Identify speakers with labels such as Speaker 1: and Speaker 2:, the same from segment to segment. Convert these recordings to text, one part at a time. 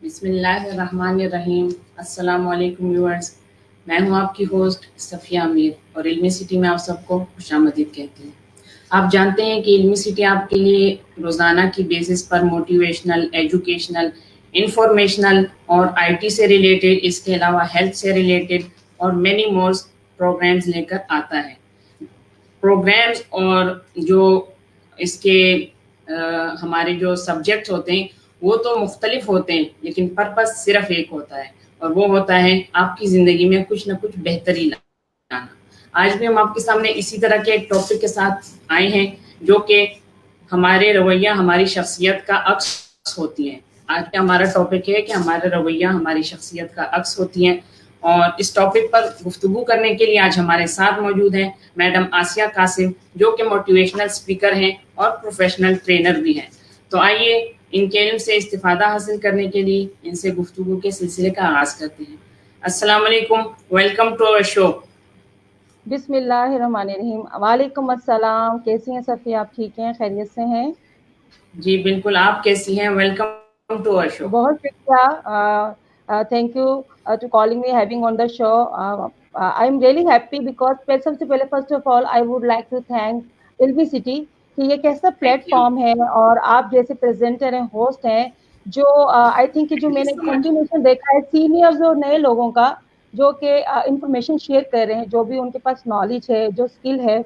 Speaker 1: बिस्मिल्लाहिर्रहमानिर्रहीम। अस्सलाम वालेकुम व्यूअर्स। मैं हूं आपकी होस्ट सफ़िया अमीर और इल्मी सिटी में आप सबको खुशामदीद कहती हूँ। आप जानते हैं कि इल्मी सिटी आपके लिए रोज़ाना की बेसिस पर मोटिवेशनल, एजुकेशनल, इंफॉर्मेशनल और आईटी से रिलेटेड, इसके अलावा हेल्थ से रिलेटेड और मैनी मोर प्रोग्राम्स लेकर आता है। प्रोग्राम्स और जो इसके हमारे जो सब्जेक्ट्स होते हैं वो तो मुख्तलिफ होते हैं, लेकिन पर्पस सिर्फ एक होता है और वो होता है आपकी ज़िंदगी में कुछ ना कुछ बेहतरी लाना। आज भी हम आपके सामने इसी तरह के एक टॉपिक के साथ आए हैं जो कि हमारे रवैया हमारी शख्सियत का अक्स होती हैं। आज का हमारा टॉपिक है कि हमारे रवैया हमारी शख्सियत का अक्स होती हैं और इस टॉपिक पर गुफ्तगू करने के लिए आज हमारे साथ मौजूद हैं मैडम आसिया कासिम, जो कि मोटिवेशनल स्पीकर हैं और प्रोफेशनल ट्रेनर भी हैं। तो आइए इनके इल्म से इस्तिफादा हासिल करने के लिए इनसे गुफ्तगू के सिलसिले का आगाज़ करते हैं। अस्सलाम वालेकुम, वेलकम टू अवर शो।
Speaker 2: बिस्मिल्लाहिर्रहमानिर्रहीम। वालेकुम अस्सलाम। कैसी हैं सफ़िया, आप ठीक हैं, खैरियत से हैं?
Speaker 1: जी बिल्कुल, आप कैसी हैं? Welcome to our show.
Speaker 2: बहुत शुक्रिया, thank you to calling me, having on the show. I am really happy because सबसे पहले first of all I would like to thank Ilmi city कि ये कैसा प्लेटफॉर्म है और आप जैसे प्रेजेंटर हैं, होस्ट हैं, जो आई थिंक जो मैंने कॉम्बिनेशन देखा है सीनियर्स और नए लोगों का, जो कि इंफॉर्मेशन शेयर कर रहे हैं, जो भी उनके पास नॉलेज है, जो स्किल है,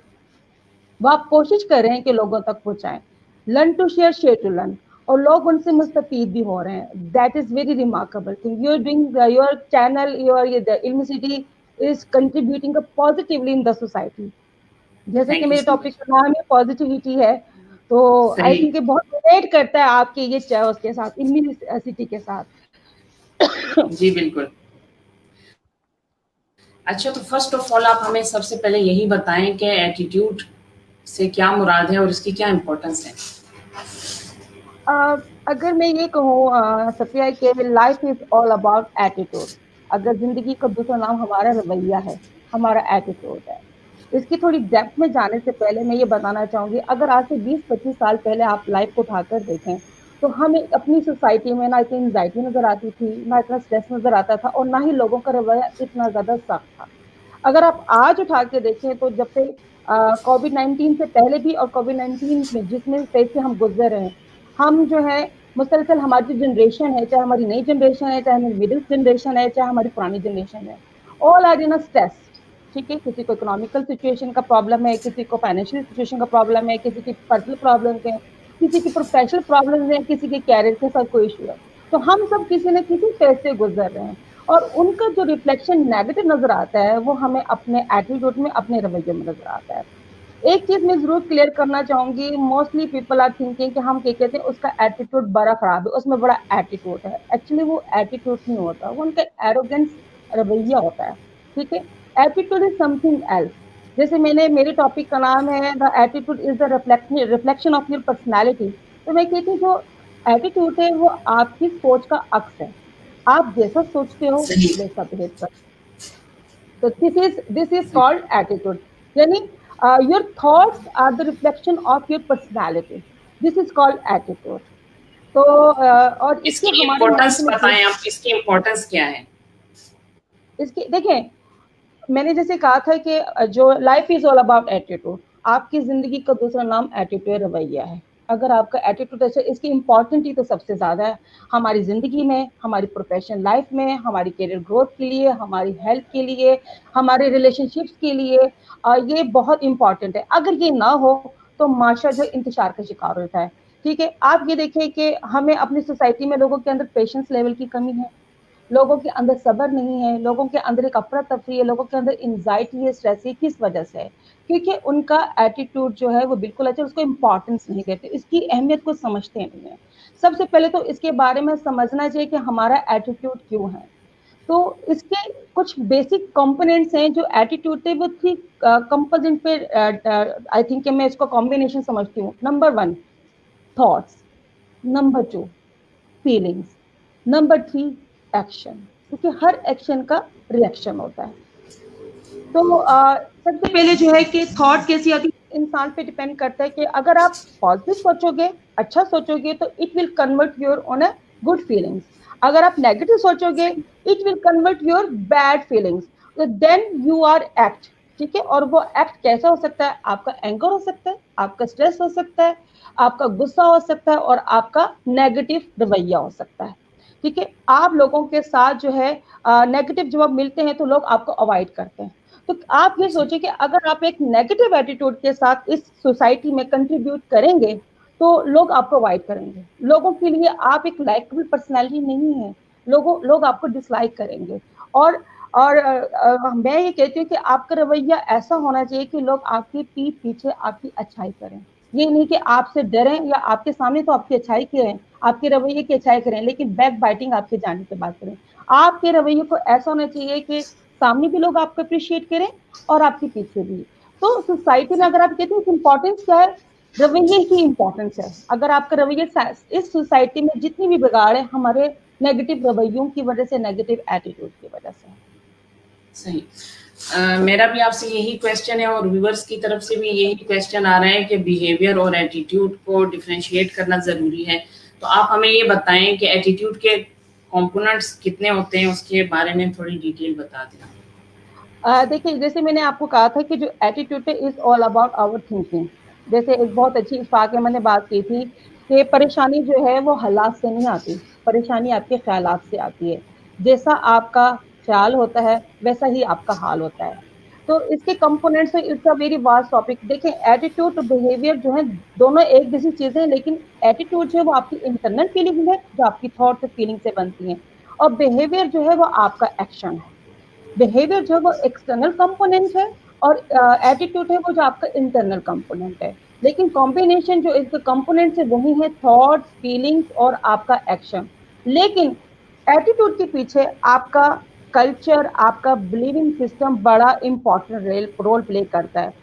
Speaker 2: वो आप कोशिश कर रहे हैं कि लोगों तक पहुंचाएं। Learn to share to learn, और लोग उनसे मुस्तफीद भी हो रहे हैं। That is very remarkable thing you are doing. Your channel, your Ilmi city is contributing positively in the society. जैसे कि मेरे टॉपिक का नाम है पॉजिटिविटी है, तो आई थिंक ये बहुत रिलेट करता है आपके ये उसके साथ, इल्मी सिटी के साथ।
Speaker 1: जी बिल्कुल। अच्छा, तो फर्स्ट ऑफ ऑल आप हमें सबसे पहले यही बताएं कि एटीट्यूड से क्या मुराद है और इसकी क्या इम्पोर्टेंस है?
Speaker 2: अगर मैं ये कहूँ सफिया कि life is all about attitude. अगर जिंदगी का दूसरा नाम हमारा रवैया है, हमारा एटीट्यूड है। इसकी थोड़ी डेप्थ में जाने से पहले मैं ये बताना चाहूंगी, अगर आज से 20-25 साल पहले आप लाइफ को उठाकर देखें तो हमें अपनी सोसाइटी में ना इतनी एंजाइटी नजर आती थी, ना इतना स्ट्रेस नजर आता था, और ना ही लोगों का रवैया इतना ज्यादा सख्त था। अगर आप आज उठा के देखें तो जब से कोविड-19 से पहले भी और कोविड-19 में जिसमें फेज से हम गुजर रहे हैं, हम जो है मुसलसल, हमारी जो जनरेशन है, चाहे हमारी नई जनरेशन है, चाहे हमारी मिडिल जनरेशन है, चाहे हमारी पुरानी जनरेशन है, all are in a stress. ठीक है, किसी को इकोनॉमिकल सिचुएशन का प्रॉब्लम है, किसी को फाइनेंशियल सिचुएशन का प्रॉब्लम है, किसी की पर्सनल प्रॉब्लम है, किसी की प्रोफेशनल प्रॉब्लम है, किसी के कैरियर के साथ कोई इशू है। तो हम सब किसी न किसी फेज से गुजर रहे हैं, और उनका जो रिफ्लेक्शन नेगेटिव नजर आता है वो हमें अपने एटीट्यूड में, अपने रवैये में नजर आता है। एक चीज मैं जरूर क्लियर करना चाहूंगी, मोस्टली पीपल आर थिंकिंग कि हम क्या कहते हैं उसका एटीट्यूड बड़ा खराब है, उसमें बड़ा एटीट्यूड है। एक्चुअली वो एटीट्यूड नहीं होता, वो उनका एरोगेंस रवैया होता है। ठीक है, एटीट्यूड इज समथिंग एल्स। जैसे मेरे टॉपिक का नाम है the attitude is the reflection of your personality. तो मैं कहती हूँ जो एटीट्यूड है वो आपकी सोच का अक्स है। आप जैसा सोचते हो वैसा बिहेव कर। तो दिस इज कॉल्ड एटीट्यूड, यानी your thoughts are the reflection of your personality. This is called attitude. तो और
Speaker 1: इसकी इम्पोर्टेंस बताएं आप, इसकी इम्पोर्टेंस क्या है?
Speaker 2: इसकी देखें, मैंने जैसे कहा था कि जो life is all about attitude. आपकी जिंदगी का दूसरा नाम एटीट्यूड रवैया है। अगर आपका एटीट्यूड अच्छा, इसकी इम्पोर्टेंट ही तो सबसे ज्यादा है हमारी जिंदगी में, हमारी प्रोफेशनल लाइफ में, हमारी करियर ग्रोथ के लिए, हमारी हेल्थ के लिए, हमारे रिलेशनशिप्स के लिए। ये बहुत इंपॉर्टेंट है। अगर ये ना हो तो माशा जो इंतशार का शिकार होता है। ठीक है, आप ये देखिए कि हमें अपनी सोसाइटी में लोगों के अंदर पेशेंस लेवल की कमी है, लोगों के अंदर सब्र नहीं है, लोगों के अंदर एक अफरा तफरी है, लोगों के अंदर एंजाइटी है, स्ट्रेस है। किस वजह से है? क्योंकि उनका एटीट्यूड जो है वो बिल्कुल अच्छा, उसको इम्पोर्टेंस नहीं देते, इसकी अहमियत को समझते नहीं है। सबसे पहले तो इसके बारे में समझना चाहिए कि हमारा एटीट्यूड क्यों है। तो इसके कुछ बेसिक कंपोनेंट्स हैं जो एटीट्यूड थे, वो थ्री कंपोनेंट पे आई थिंक मैं इसको कॉम्बिनेशन समझती हूँ। Number 1 thoughts, number 2 feelings, number 3 action, क्योंकि हर एक्शन का रिएक्शन होता है। तो सबसे पहले जो है कि थॉट कैसी आती है, इंसान पे डिपेंड करता है कि अगर आप पॉजिटिव सोचोगे, अच्छा सोचोगे, तो it will convert your on a good feelings. अगर आप नेगेटिव सोचोगे, it will convert your bad feelings, then you are act, ठीक है। और वो एक्ट कैसा हो सकता है? आपका एंगर हो सकता है, आपका स्ट्रेस हो सकता है, आपका गुस्सा हो सकता है, और आपका नेगेटिव रवैया हो सकता है, ठीक है। आप लोगों के साथ जो है नेगेटिव जब आप मिलते हैं तो लोग आपको अवॉइड करते हैं। तो आप ये सोचिए कि अगर आप एक नेगेटिव एटीट्यूड के साथ इस सोसाइटी में कंट्रीब्यूट करेंगे तो लोग आपको अवॉइड करेंगे, लोगों के लिए आप एक लाइकेबल पर्सनैलिटी नहीं है, लोग आपको डिसलाइक करेंगे। और मैं ये कहती हूँ कि आपका रवैया ऐसा होना चाहिए कि लोग आपकी पीठ पीछे आपकी अच्छाई करें, ये नहीं कि आपसे डरें या आपके सामने तो आपकी अच्छाई करें, आपके रवैये की अच्छाई करें, लेकिन बैक बाइटिंग आपके जाने के बाद करें। आपके रवैये को ऐसा होना चाहिए कि सामने भी लोग आपको अप्रिशिएट करें और आपके पीछे भी। तो सोसाइटी में अगर आप कहते हैं इंपॉर्टेंस क्या है, रवैये की इंपॉर्टेंस है। अगर आपका रवैया इस सोसाइटी में जितनी भी बिगाड़ है हमारे नेगेटिव रवैयों की वजह से, नेगेटिव एटीट्यूड की वजह से।
Speaker 1: सही। मेरा भी आपसे यही क्वेश्चन है और व्यूअर्स की तरफ से भी यही क्वेश्चन आ रहा है कि बिहेवियर और एटीट्यूड को डिफरेंशिएट करना ज़रूरी है। तो आप हमें ये बताएं कि एटीट्यूड के कंपोनेंट्स कितने होते हैं, उसके बारे में थोड़ी डिटेल बता दें।
Speaker 2: देखिए, जैसे मैंने आपको कहा था कि जो एटीट्यूड है is all about our thinking. जैसे एक बहुत अच्छी इत्तेफाक है, मैंने बात की थी कि परेशानी जो है वो हालात से नहीं आती, परेशानी आपके ख्यालात से आती है। जैसा आपका ख्याल होता है वैसा ही आपका हाल होता है। तो इसके कंपोनेंट्स है, it's a very vast topic. देखें, एटीट्यूड और बिहेवियर जो है दोनों एक जैसी चीजें हैं, लेकिन एटीट्यूड जो है वो आपकी इंटरनल फीलिंग है जो आपकी थॉट से फीलिंग से बनती है, और बिहेवियर जो है वो आपका एक्शन है। बिहेवियर जो है वो एक्सटर्नल कंपोनेंट है और एटीट्यूड है वो जो आपका इंटरनल कंपोनेंट है। लेकिन कॉम्बिनेशन जो इसके कंपोनेंट है वही है थॉट्स, फीलिंग्स और आपका एक्शन। लेकिन एटीट्यूड के पीछे आपका कल्चर, आपका बिलीविंग सिस्टम बड़ा इंपॉर्टेंट रोल प्ले करता है।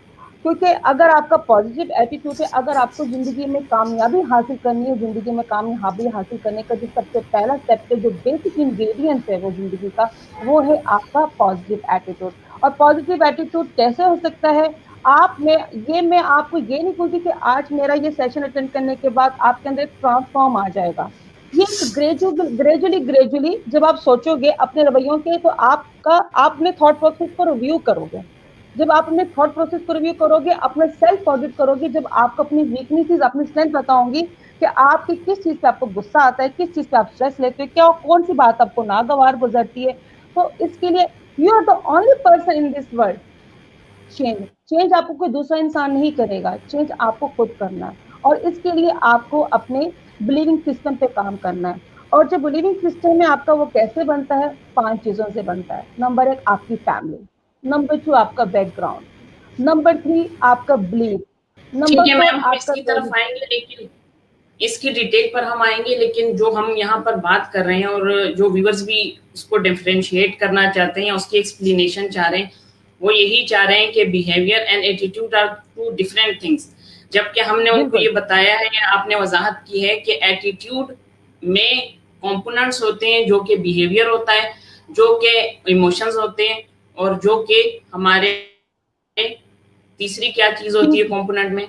Speaker 2: क्योंकि अगर आपका पॉजिटिव एटीट्यूड है, अगर आपको जिंदगी में कामयाबी हासिल करनी है, जिंदगी में कामयाबी हासिल करने का जो सबसे पहला स्टेप है, जो बेसिक इंग्रेडिएंट्स है वो जिंदगी का, वो है आपका पॉजिटिव एटीट्यूड। और पॉजिटिव एटीट्यूड कैसे हो सकता है? मैं आपको ये नहीं बोलती कि आज मेरा ये सेशन अटेंड करने के बाद आपके अंदर ट्रांसफॉर्म आ जाएगा। ये ग्रेजुअली जब आप सोचोगे अपने रवैयों के, तो आप अपने थॉट प्रोसेस को रिव्यू करोगे। जब आप अपने थॉट प्रोसेस को रिव्यू करोगे, अपने सेल्फ ऑडिट करोगे, जब आपको अपनी वीकनेसेस, अपनी स्ट्रेंथ बताओगी कि आपकी किस चीज पे आपको गुस्सा आता है, किस चीज पे आप स्ट्रेस लेते हो, क्या कौन सी बात आपको नागवार गुजरती है, तो इसके लिए you are the only person in this world. Change आपको कोई दूसरा इंसान नहीं करेगा, चेंज आपको खुद करना है। और इसके लिए आपको अपने बिलीविंग सिस्टम पे काम करना है। और जो बिलीविंग सिस्टम है आपका, वो कैसे बनता है? 5 चीजों से बनता है। नंबर 1 आपकी फैमिली, नंबर 2 आपका बैकग्राउंड, नंबर 3 आपका बिलीफ,
Speaker 1: ठीक
Speaker 2: नंबर
Speaker 1: है
Speaker 2: 4
Speaker 1: मैम, हम
Speaker 2: आपका
Speaker 1: इसकी तरफ आएंगे, लेकिन इसकी डिटेल पर हम आएंगे। लेकिन जो हम यहाँ पर बात कर रहे हैं और जो व्यूअर्स भी उसको डिफरेंशिएट करना चाहते हैं, उसकी एक्सप्लेनेशन चाह रहे हैं, वो यही चाह रहे हैं कि behaviour and attitude are two different things. जबकि हमने उनको ये बताया है, आपने वजाहत की है कि एटीट्यूड में कंपोनेंट्स होते हैं, जो कि बिहेवियर होता है, जो कि इमोशंस होते हैं, और जो कि हमारे तीसरी क्या चीज होती है कंपोनेंट में?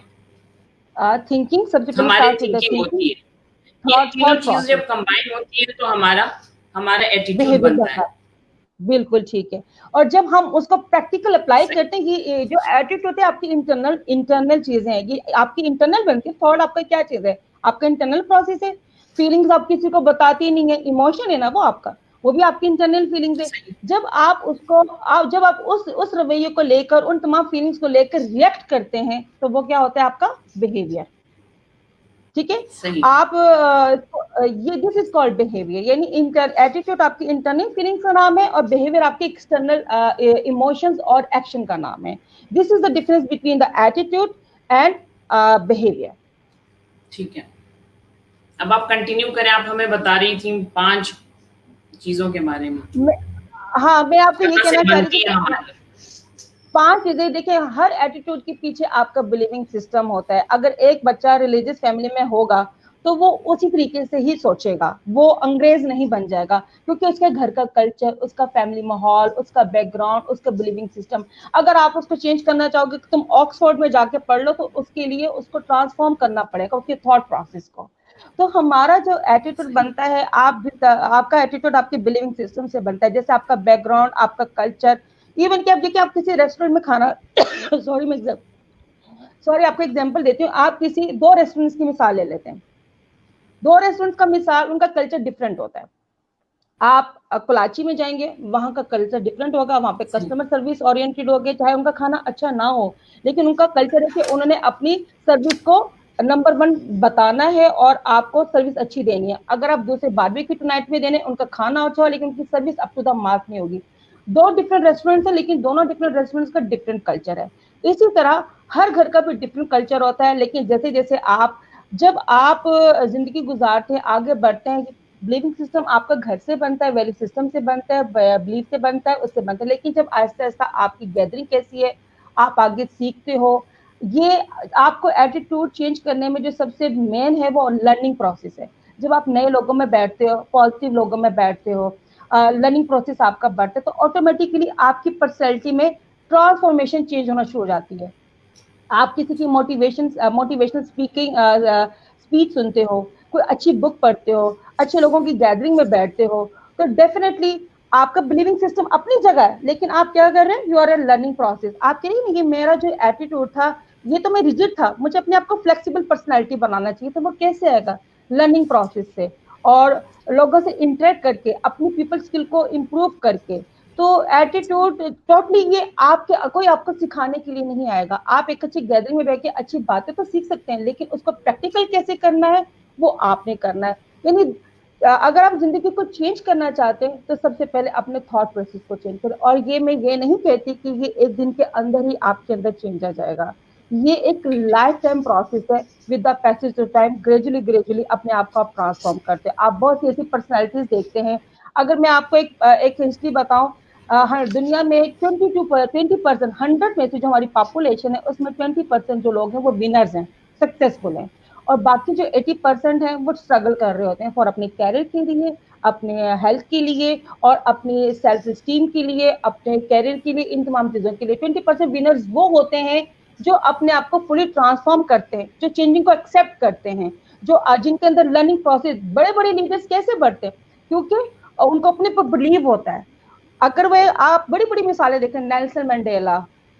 Speaker 2: थिंकिंग। सबसे पहले
Speaker 1: हमारी
Speaker 2: स्टार्ट विद
Speaker 1: थिंकिंग होती
Speaker 2: थिंकिंग,
Speaker 1: है। ये तीनों
Speaker 2: थॉट
Speaker 1: चीज जब
Speaker 2: प्रोसेस,
Speaker 1: कंबाइन होती है तो हमारा हमारा एटीट्यूड
Speaker 2: बिहेवियर
Speaker 1: बनता
Speaker 2: बनता
Speaker 1: है।
Speaker 2: है। बिल्कुल ठीक है। और जब हम उसको प्रैक्टिकल अप्लाई
Speaker 1: सही।
Speaker 2: करते हैं, ये जो एटीट्यूड है आपकी इंटरनल चीजें हैं, ये आपकी इंटरनल बनती है। थॉट आपका क्या चीज है? आपका इंटरनल प्रोसेस है। फीलिंग्स आप किसी को बताती नहीं है, इमोशन है ना वो आपका, वो भी आपकी इंटरनल फीलिंग्स है।
Speaker 1: सही।
Speaker 2: जब आप उस रवैये को लेकर, उन तमाम फीलिंग्स को लेकर रिएक्ट करते हैं, तो वो क्या होता है? आपका बिहेवियर। ठीक है।
Speaker 1: सही।
Speaker 2: आप ये दिस इज कॉल्ड बिहेवियर, यानी एटीट्यूड आपकी इंटरनल फीलिंग्स का नाम है और बिहेवियर आपके एक्सटर्नल इमोशंस और एक्शन का नाम है। This is the difference between the attitude and behaviour.
Speaker 1: ठीक है, अब आप कंटिन्यू करें। आप हमें बता रही थी 5 चीजों के बारे में,
Speaker 2: हाँ, मैं आपको ये
Speaker 1: कहाँ से
Speaker 2: कहना चाह रही
Speaker 1: बनती
Speaker 2: थी
Speaker 1: है
Speaker 2: कि
Speaker 1: हमारी।
Speaker 2: 5 चीजें। देखिए, हर एटीट्यूड के पीछे आपका बिलीविंग सिस्टम होता है। अगर एक बच्चा रिलीजियस फैमिली में होगा तो वो उसी तरीके से ही सोचेगा, वो अंग्रेज नहीं बन जाएगा, क्योंकि उसके घर का कल्चर, उसका फैमिली माहौल, उसका बैकग्राउंड, उसका बिलीविंग सिस्टम। अगर आप उसको चेंज करना चाहोगे कि तुम ऑक्सफोर्ड में जाके पढ़ लो, तो उसके लिए उसको ट्रांसफॉर्म करना पड़ेगा, उसके थॉट प्रोसेस को। तो हमारा जो एटीट्यूड बनता है, आपका एटीट्यूड आपके बिलीविंग सिस्टम से बनता है, जैसे आपका बैकग्राउंड, आपका कल्चर। इवन कि आप देखिए, आप किसी रेस्टोरेंट में खाना सॉरी आपको एग्जांपल देती हूँ। आप किसी 2 रेस्टोरेंट्स की मिसाल ले लेते हैं। 2 रेस्टोरेंट्स का मिसाल, उनका कल्चर डिफरेंट होता है। आप कोलाची में जाएंगे, वहां का कल्चर डिफरेंट होगा, वहां पे कस्टमर सर्विस ओरिएंटेड होगे, चाहे उनका खाना अच्छा ना हो, लेकिन उनका कल्चर है कि उन्होंने अपनी सर्विस को नंबर 1 बताना है और आपको सर्विस अच्छी देनी है। अगर आप दूसरे बारबेक्यू नाइट में देने, उनका खाना अच्छा हो लेकिन उनकी service up to the mark नहीं होगी। 2 डिफरेंट रेस्टोरेंट्स है, लेकिन दोनों डिफरेंट रेस्टोरेंट्स का डिफरेंट कल्चर है। इसी तरह हर घर का भी डिफरेंट कल्चर होता है, लेकिन जैसे जैसे जब आप जिंदगी गुजारते हैं, आगे बढ़ते हैं, बिलीविंग सिस्टम आपका घर से बनता है, वैल्यू सिस्टम से बनता है, बिलीफ से बनता है, उससे बनता है। लेकिन जब आहिस्ता आहिस्ता आपकी गैदरिंग कैसी है, आप आगे सीखते हो, ये आपको एटीट्यूड चेंज करने में जो सबसे मेन है वो लर्निंग प्रोसेस है। जब आप नए लोगों में बैठते हो, पॉजिटिव लोगों में बैठते हो, लर्निंग प्रोसेस आपका बढ़ता है, तो ऑटोमेटिकली आपकी पर्सनैलिटी में ट्रांसफॉर्मेशन चेंज होना शुरू हो जाती है। आप किसी की मोटिवेशनल स्पीच सुनते हो, कोई अच्छी बुक पढ़ते हो, अच्छे लोगों की गैदरिंग में बैठते हो, तो डेफिनेटली आपका बिलीविंग सिस्टम अपनी जगह है, लेकिन आप क्या कर रहे हैं, you are a learning process. आप कह रही नहीं कि मेरा जो एटीट्यूड था ये तो मैं रिजिड था, मुझे अपने आप को फ्लेक्सिबल पर्सनैलिटी बनाना चाहिए, तो वो कैसे आएगा, लर्निंग प्रोसेस से, और लोगों से इंटरेक्ट करके, अपनी पीपल स्किल को इम्प्रूव करके। तो एटीट्यूड टोटली ये आपके कोई आपको सिखाने के लिए नहीं आएगा। आप एक अच्छी गैदरिंग में बैठ के अच्छी बातें तो सीख सकते हैं, लेकिन उसको प्रैक्टिकल कैसे करना है वो आपने करना है। यानी अगर आप जिंदगी को चेंज करना चाहते हैं तो सबसे पहले अपने थॉट प्रोसेस को चेंज करें। और ये मैं ये नहीं कहती कि ये एक दिन के अंदर ही आपके अंदर चेंज आ जाएगा, ये एक लाइफ टाइम प्रोसेस है। With the passage of time gradually gradually अपने आप को आप ट्रांसफॉर्म करते हैं। आप बहुत सी ऐसी पर्सनैलिटीज देखते हैं। अगर मैं आपको एक हिस्ट्री बताऊं, हर दुनिया में 20% 100 में से जो हमारी पॉपुलेशन है उसमें 20% जो लोग हैं वो विनर्स हैं, सक्सेसफुल हैं, और बाकी जो 80% है वो स्ट्रगल कर रहे होते हैं फॉर अपने कैरियर के लिए, अपने हेल्थ के लिए, और अपनी सेल्फ स्टीम के लिए, अपने कैरियर के लिए, इन तमाम चीजों के लिए। 20% विनर्स वो होते हैं जो अपने आप को फुली ट्रांसफॉर्म करते हैं, जो चेंजिंग को एक्सेप्ट करते हैं, जो जिनके अंदर लर्निंग प्रोसेस। बड़े बड़े लीडर्स कैसे बढ़ते हैं, क्योंकि उनको अपने पर बिलीव होता है। अगर वह आप बड़ी बड़ी मिसालें देखें, नेल्सन मंडेला,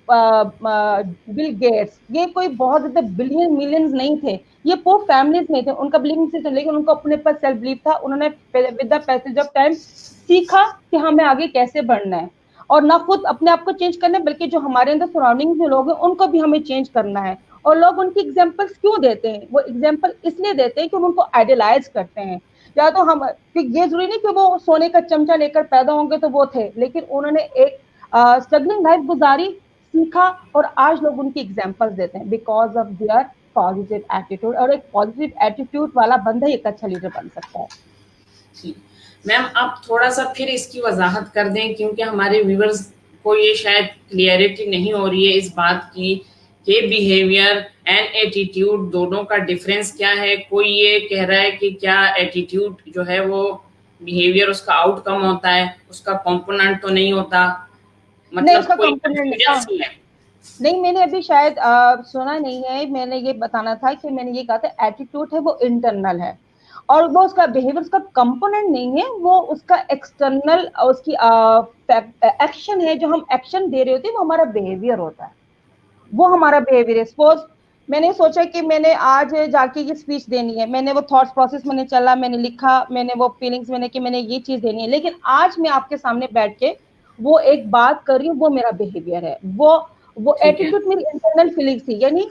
Speaker 2: बिल गेट्स, ये कोई बहुत ज्यादा बिलियन मिलियंस नहीं थे, ये पोर फैमिलीज में थे, उनका बिलीविंग सिस्टम, लेकिन उनको अपने पर सेल्फ बिलीव था। उन्होंने with the passage of time सीखा कि हमें आगे कैसे बढ़ना है, और ना खुद अपने आप को चेंज करना है, बल्कि जो हमारे अंदर सराउंडिंग जो लोग हैं उनको भी हमें चेंज करना है। और लोग उनकी एग्जाम्पल्स क्यों देते हैं, वो एग्जाम्पल इसलिए देते हैं कि उनको आइडियलाइज करते हैं। या तो हम, ये जरूरी नहीं कि वो सोने का चमचा लेकर पैदा होंगे तो वो थे, लेकिन उन्होंने एक स्ट्रगलिंग लाइफ गुजारी, सीखा, और आज लोग उनकी एग्जाम्पल्स देते हैं because of their positive attitude. और एक पॉजिटिव एटीट्यूड वाला बंदा एक अच्छा लीडर बन सकता है।
Speaker 1: जी मैम, आप थोड़ा सा फिर इसकी वजाहत कर दें, क्योंकि हमारे व्यूअर्स को ये शायद क्लियरिटी नहीं हो रही है इस बात की कि बिहेवियर एंड एटीट्यूड दोनों का डिफरेंस क्या है। कोई ये कह रहा है कि क्या एटीट्यूड जो है वो बिहेवियर उसका आउटकम होता है, उसका कंपोनेंट तो नहीं होता, मतलब कोई कंफ्यूजन सी है।
Speaker 2: नहीं, मैंने अभी शायद सुना नहीं है। मैंने ये बताना था कि मैंने ये कहा था एटीट्यूड है वो इंटरनल है, और वो उसका बिहेवियर उसका कंपोनेंट नहीं है, वो उसका एक्सटर्नल उसकी एक्शन है। जो हम एक्शन दे रहे होते हैं वो हमारा बिहेवियर होता है, वो हमारा बिहेवियर है। सपोज मैंने सोचा कि मैंने आज जाके ये स्पीच देनी है, मैंने वो थॉट्स प्रोसेस मैंने चला, मैंने लिखा, मैंने वो फीलिंग्स मैंने कि मैंने ये चीज देनी है, लेकिन आज मैं आपके सामने बैठ के वो एक बात कर रही हूँ, वो मेरा बिहेवियर है। वो एटीट्यूड मेरी इंटरनल फीलिंग्स थी। यानी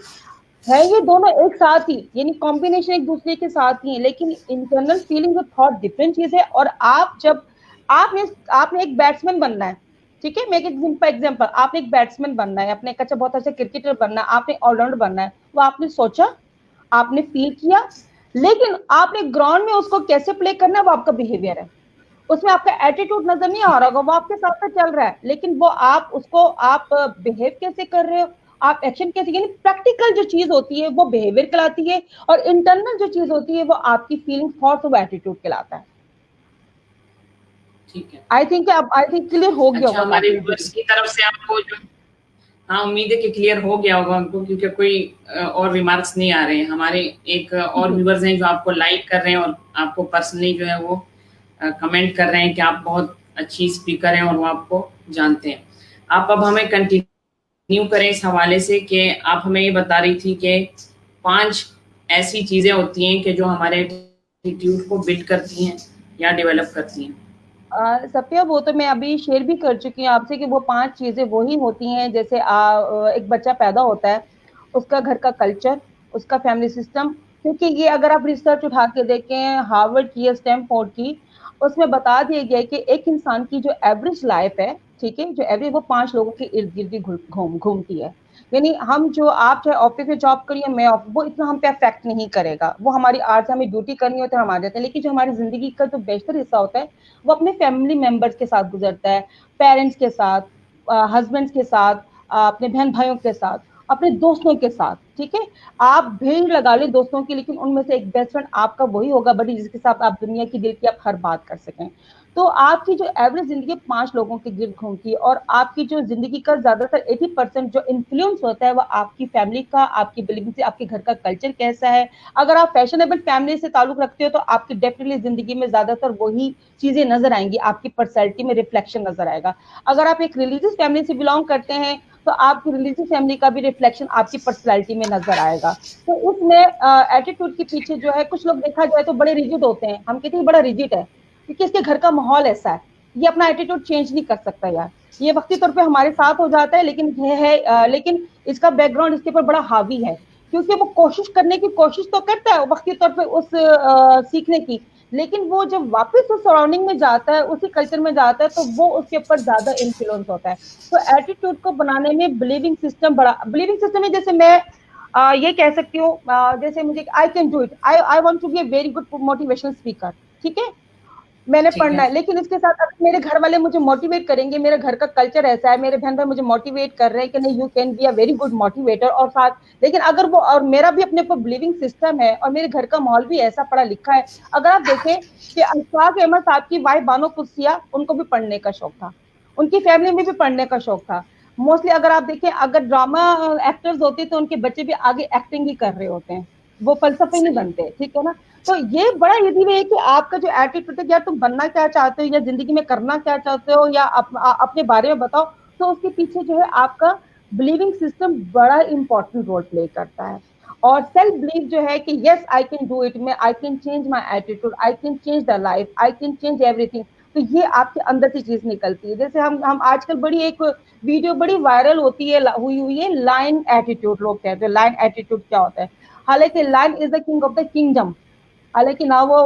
Speaker 2: है ये दोनों एक साथ ही, यानी कॉम्बिनेशन एक दूसरे के साथ ही है, लेकिन इंटरनल फीलिंग और थॉट डिफरेंट चीज है। और आप जब आपने एक बैट्समैन बनना है, ठीक है, मैं एक एग्जांपल, आपने एक बैट्समैन बनना है, आपने एक अच्छा बहुत अच्छा क्रिकेटर बनना है, आपने ऑलराउंडर बनना है, वो आपने सोचा, आपने फील किया, लेकिन आपने ग्राउंड में उसको कैसे प्ले करना है वो आपका बिहेवियर है। उसमें आपका एटीट्यूड नजर नहीं आ रहा होगा, वो आपके साथ साथ चल रहा है, लेकिन वो आप उसको आप बिहेव कैसे कर रहे हो, आप एक्शन कैसे, यानी प्रैक्टिकल जो चीज होती है वो बिहेवियर कहलाती है, और इंटरनल जो चीज होती है वो आपकी फीलिंग, थॉट्स, वो एटीट्यूड कहलाता है।
Speaker 1: ठीक है,
Speaker 2: आई थिंक क्लियर हो गया
Speaker 1: होगा। हमारे व्यूअर्स की तरफ से आपको जो हाँ, उम्मीद है कि क्लियर हो गया होगा उनको, क्योंकि कोई और रिमार्क्स नहीं आ रहे हैं। हमारे एक और
Speaker 2: जी।
Speaker 1: व्यूअर्स हैं जो आपको लाइक कर रहे हैं और आपको पर्सनली जो है वो कमेंट कर रहे हैं कि आप बहुत अच्छी स्पीकर हैं और वो आपको जानते हैं। आप अब हमें कंटिन्यू करें इस हवाले से कि आप हमें ये बता रही थी कि 5 ऐसी चीज़ें होती हैं कि जो हमारे एटीट्यूड को बिल्ड करती हैं या डेवलप करती हैं।
Speaker 2: सत्या, वो तो मैं अभी शेयर भी कर चुकी हूँ आपसे कि वो 5 चीजें वही होती हैं, जैसे एक बच्चा पैदा होता है, उसका घर का कल्चर, उसका फैमिली सिस्टम। क्योंकि ये अगर आप रिसर्च उठा के देखें हार्वर्ड की या स्टैनफोर्ड की, उसमें बता दिया गया है कि एक इंसान की जो एवरेज लाइफ है, ठीक है, जो एवरेज, वो 5 लोगों के इर्द गिर्द ही घूमती है। यानी हम जो, आप चाहे ऑफिस में जॉब करिए, मैं वो इतना हम पे अफेक्ट नहीं करेगा। वो हमारी आज हमें ड्यूटी करनी होती है, हम आ जाते हैं। लेकिन जो हमारी जिंदगी का जो बेहतर हिस्सा होता है वो अपने फैमिली मेंबर्स के साथ गुजरता है, पेरेंट्स के साथ, हस्बैंड्स के साथ, अपने बहन भाइयों के साथ, अपने दोस्तों के साथ। ठीक है, आप भीड़ लगा ले दोस्तों की, लेकिन उनमें से एक बेस्ट फ्रेंड आपका वही होगा बड़ी, जिसके साथ आप दुनिया की दिल की आप हर बात कर सकें। तो आपकी जो एवरेज जिंदगी 5 लोगों के गिर्द घूमती है, और आपकी जो जिंदगी का ज्यादातर 80% जो इन्फ्लुएंस होता है वो आपकी फैमिली का, आपकी बिलीविंग से, आपके घर का कल्चर कैसा है। अगर आप फैशनेबल फैमिली से ताल्लुक रखते हो तो आपकी डेफिनेटली जिंदगी में ज्यादातर वही चीजें नजर आएंगी, आपकी पर्सनैलिटी में रिफ्लेक्शन नजर आएगा। अगर आप एक रिलीजियस फैमिली से बिलोंग करते हैं तो आपकी रिलीजियस फैमिली का भी रिफ्लेक्शन आपकी पर्सनैलिटी में नजर आएगा। तो इसमें एटीट्यूड के पीछे जो है, कुछ लोग देखा जाए तो बड़े रिजिड होते हैं, हम कहते हैं बड़ा रिजिड है क्योंकि इसके घर का माहौल ऐसा है, ये अपना एटीट्यूड चेंज नहीं कर सकता यार। ये वक्ती तौर पे हमारे साथ हो जाता है, लेकिन ये है लेकिन इसका बैकग्राउंड इसके ऊपर बड़ा हावी है, क्योंकि वो कोशिश करने की कोशिश तो करता है वक्ती तौर पे उस सीखने की, लेकिन वो जब वापस उस सराउंडिंग में जाता है, उसी कल्चर में जाता है, तो वो उसके ऊपर ज्यादा इन्फ्लुएंस होता है। तो एटीट्यूड को बनाने में बिलीविंग सिस्टम बड़ा, बिलीविंग सिस्टम है, जैसे मैं ये कह सकती हूँ, जैसे मुझे I can do it, I want to be a very good motivational speaker. ठीक है, मैंने
Speaker 1: ठीक
Speaker 2: पढ़ना
Speaker 1: है।
Speaker 2: है, लेकिन इसके साथ अगर मेरे घर वाले मुझे मोटिवेट करेंगे, मेरे घर का कल्चर ऐसा है, मेरे बहन भाई मुझे मोटिवेट कर रहे हैं कि नहीं, you can be a very good motivator, और साथ, लेकिन अगर वो, और मेरा भी अपने ऊपर बिलीविंग सिस्टम है और मेरे घर का माहौल भी ऐसा पढ़ा लिखा है। अगर आप देखें कि अशफाक अहमद साहब की वाइफ बानो कुर्सिया, उनको भी पढ़ने का शौक था, उनकी फैमिली में भी पढ़ने का शौक था। मोस्टली अगर आप देखें, अगर ड्रामा एक्टर्स होते तो उनके बच्चे भी आगे एक्टिंग ही कर रहे होते हैं, वो फलसफे नहीं
Speaker 1: सही।
Speaker 2: बनते। ठीक है ना। तो ये बड़ा ईजी है कि आपका जो एटीट्यूड है, या तुम बनना क्या चाहते हो या जिंदगी में करना क्या चाहते हो, या अपने बारे में बताओ। तो उसके पीछे जो है आपका बिलीविंग सिस्टम बड़ा इंपॉर्टेंट रोल प्ले करता है। और सेल्फ बिलीव जो है कि yes I can do it, मैं I can change my attitude, I can change the life, I can change everything. तो ये आपके अंदर से चीज निकलती है। जैसे हम आजकल बड़ी एक वीडियो बड़ी वायरल होती है, हुई है लाइन एटीट्यूड। लोग कहते हैं लाइन एटीट्यूड क्या होता है, हालांकि line is the king of the kingdom. हालांकि ना वो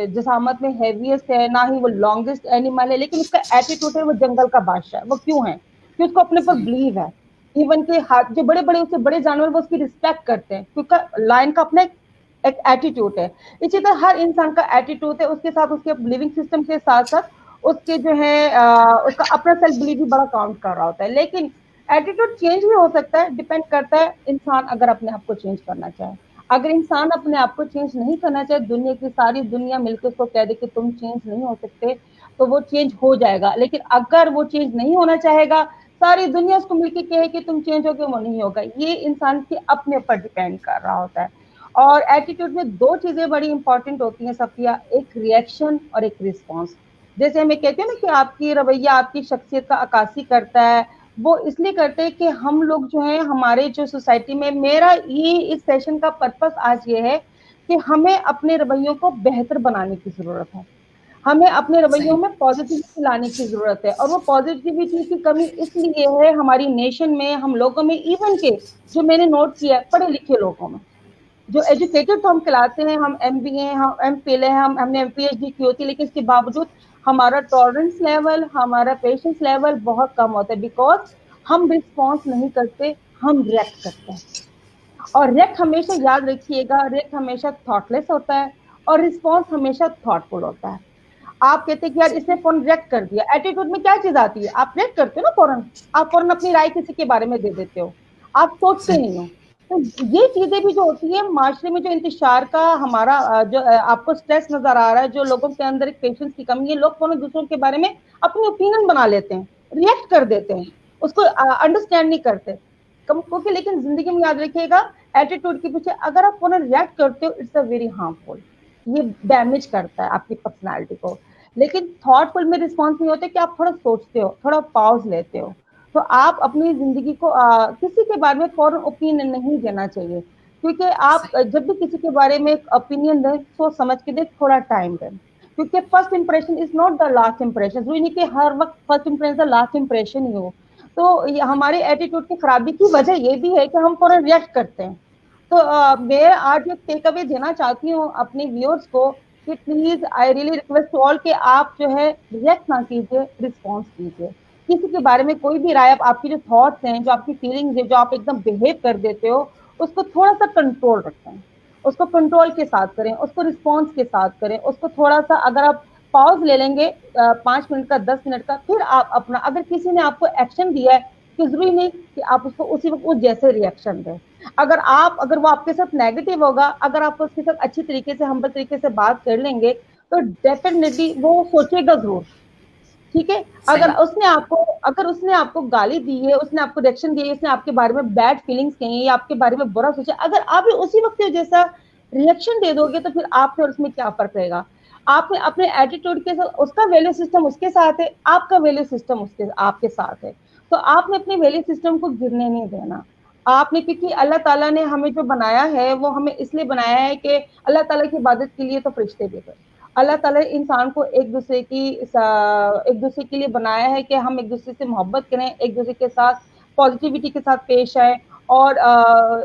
Speaker 2: जिसामत में हैवीएस्ट है, ना ही वो लॉन्गेस्ट एनिमल है, लेकिन उसका एटीट्यूड है वो जंगल का बादशाह है। वो क्यों है? क्योंकि उसको अपने पर
Speaker 1: सही।
Speaker 2: बिलीव है। इवन के हाथ जो बड़े बड़े, उससे बड़े जानवर, वो उसकी रिस्पेक्ट करते हैं, क्योंकि लायन का अपना एक एटीट्यूड है। इसी तरह हर इंसान का एटीट्यूड है, उसके साथ उसके लिविंग सिस्टम के साथ साथ उसके जो है उसका अपना सेल्फ बिलीव भी बड़ा काउंट कर रहा होता है। लेकिन एटीट्यूड चेंज भी हो सकता है, डिपेंड करता है इंसान अगर अपने आप को चेंज करना चाहे। अगर इंसान अपने आप को चेंज नहीं करना चाहे, दुनिया की सारी दुनिया मिलकर उसको कह दे कि तुम चेंज नहीं हो सकते, तो वो चेंज हो जाएगा। लेकिन अगर वो चेंज नहीं होना चाहेगा, सारी दुनिया उसको मिलकर कहे कि तुम चेंज हो गए, वो नहीं होगा। ये इंसान के अपने ऊपर डिपेंड कर रहा होता है। और एटीट्यूड में 2 चीजें बड़ी इंपॉर्टेंट होती हैं सफिया, एक रिएक्शन और एक रिस्पॉन्स। जैसे हमें कहते हैं ना कि आपकी रवैया आपकी शख्सियत का अक्कासी करता है, वो इसलिए करते हैं कि हम लोग जो है हमारे जो सोसाइटी में, मेरा ये इस सेशन का पर्पस आज ये है कि हमें अपने रवैयों को बेहतर बनाने की जरूरत है। हमें अपने रवैयों
Speaker 1: सही।
Speaker 2: में पॉजिटिविटी लाने की जरूरत है। और वो पॉजिटिविटी की कमी इसलिए है हमारी नेशन में, हम लोगों में, इवन के जो मैंने नोट किया पढ़े लिखे लोगों में, जो एजुकेटेड तो हम कहलाते हैं, हम MBA, हम MPhil है, हमने PhD की होती है, लेकिन इसके बावजूद हमारा टॉलरेंस लेवल, हमारा पेशेंस लेवल बहुत कम होता है। बिकॉज हम रिस्पॉन्स नहीं करते, हम रिएक्ट करते हैं। और रिएक्ट हमेशा, याद रखिएगा, रिएक्ट हमेशा थॉटलेस होता है और रिस्पॉन्स हमेशा थॉटफुल होता है। आप कहते हैं कि यार इसने फौरन रिएक्ट कर दिया। एटीट्यूड में क्या चीज आती है? आप रिएक्ट करते हो ना फौरन, आप फौरन अपनी राय किसी के बारे में दे देते हो, आप सोचते
Speaker 1: सही।
Speaker 2: नहीं हो। तो ये चीजें भी जो होती है माशरे में, जो इंतशार का हमारा जो आपको स्ट्रेस नजर आ रहा है, जो लोगों के अंदर एक पेशेंस की कमी है, लोग फौरन दूसरों के बारे में अपनी ओपिनियन बना लेते हैं, रिएक्ट कर देते हैं। उसको अंडरस्टैंड नहीं करते कम क्योंकि। लेकिन जिंदगी में याद रखिएगा, एटीट्यूड के पीछे अगर आप फौरन रिएक्ट करते हो, इट्स अ वेरी हार्मफुल, ये डैमेज करता है आपकी पर्सनालिटी को। लेकिन थॉटफुल में रिस्पॉन्स नहीं होते कि आप थोड़ा सोचते हो, थोड़ा पॉज लेते हो। तो आप अपनी जिंदगी को किसी के बारे में फौरन ओपिनियन नहीं देना चाहिए, क्योंकि आप
Speaker 1: सही।
Speaker 2: जब भी किसी के बारे में ओपिनियन दें, सोच समझ के दें, थोड़ा टाइम दें, क्योंकि first impression is not the last impression. जरूरी नहीं कि हर वक्त फर्स्ट इंप्रेशन लास्ट इंप्रेशन ही हो। तो ये हमारे एटीट्यूड की खराबी की वजह ये भी है कि हम फौरन रिएक्ट करते हैं। तो मैं आज एक टेक अवे देना चाहती हूँ अपने व्यूअर्स को कि please I really request all कि आप जो है रिएक्ट ना कीजिए, रिस्पॉन्स कीजिए। किसी के बारे में कोई भी राय, आपकी जो थॉट्स हैं, जो आपकी फीलिंग्स है, जो आप एकदम बिहेव कर देते हो, उसको थोड़ा सा कंट्रोल रखें, उसको कंट्रोल के साथ करें, उसको रिस्पॉन्स के साथ करें, उसको थोड़ा सा अगर आप पॉज ले लेंगे 5 मिनट का, 10 मिनट का, फिर आप अपना, अगर किसी ने आपको एक्शन दिया है तो जरूरी नहीं कि आप उसको उसी वक्त उस जैसे रिएक्शन दें। अगर वो आपके साथ नेगेटिव होगा, अगर आप उसके साथ अच्छी तरीके से, हम्बल तरीके से बात कर लेंगे, तो डेफिनेटली वो सोचेगा जरूर। ठीक है।
Speaker 1: सही।
Speaker 2: अगर उसने आपको गाली दी है, उसने आपको रिएक्शन दी है, उसने आपके बारे में बैड फीलिंग्स कही है या आपके बारे में बुरा सोचा, अगर आप भी उसी वक्त जैसा रिएक्शन दे दोगे, तो फिर आपसे और उसमें क्या फर्क रहेगा। आपने अपने एटीट्यूड के साथ, उसका वैल्यू सिस्टम उसके साथ है, आपका वैल्यू सिस्टम उसके आपके साथ है। तो आपने अपने वैल्यू सिस्टम को गिरने नहीं देना। आपने, क्योंकि अल्लाह ताला ने हमें जो बनाया है, वो हमें इसलिए बनाया है कि अल्लाह ताला की इबादत के लिए तो फरिश्ते भी थे। अल्लाह ताला ने इंसान को एक दूसरे के लिए बनाया है कि हम एक दूसरे से मोहब्बत करें, एक दूसरे के साथ पॉजिटिविटी के साथ पेश आए, और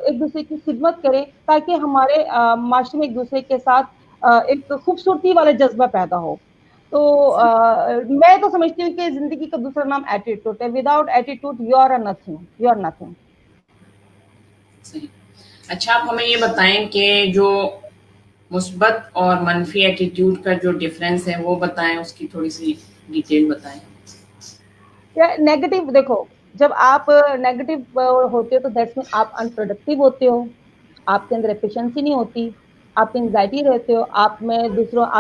Speaker 2: एक दूसरे की खिदमत करें, ताकि हमारे माशरे में एक दूसरे के साथ एक खूबसूरती वाला जज्बा पैदा हो। तो मैं तो समझती हूँ कि जिंदगी का दूसरा नाम एटीट्यूड है। Without attitude you are nothing, you are nothing.
Speaker 1: सही। अच्छा, आप हमें ये बताएं कि जो मुस्बत और मनफी एटीट्यूड का जो डिफरेंस है वो बताएं, उसकी थोड़ी सी डिटेल बताएं।
Speaker 2: नेगेटिव देखो, जब आप नेगेटिव होते हो तो दैट्स मीन आप अनप्रोडक्टिव होते हो, आपके अंदर एफिशिएंसी नहीं होती, आप एंजाइटी रहते हो, आप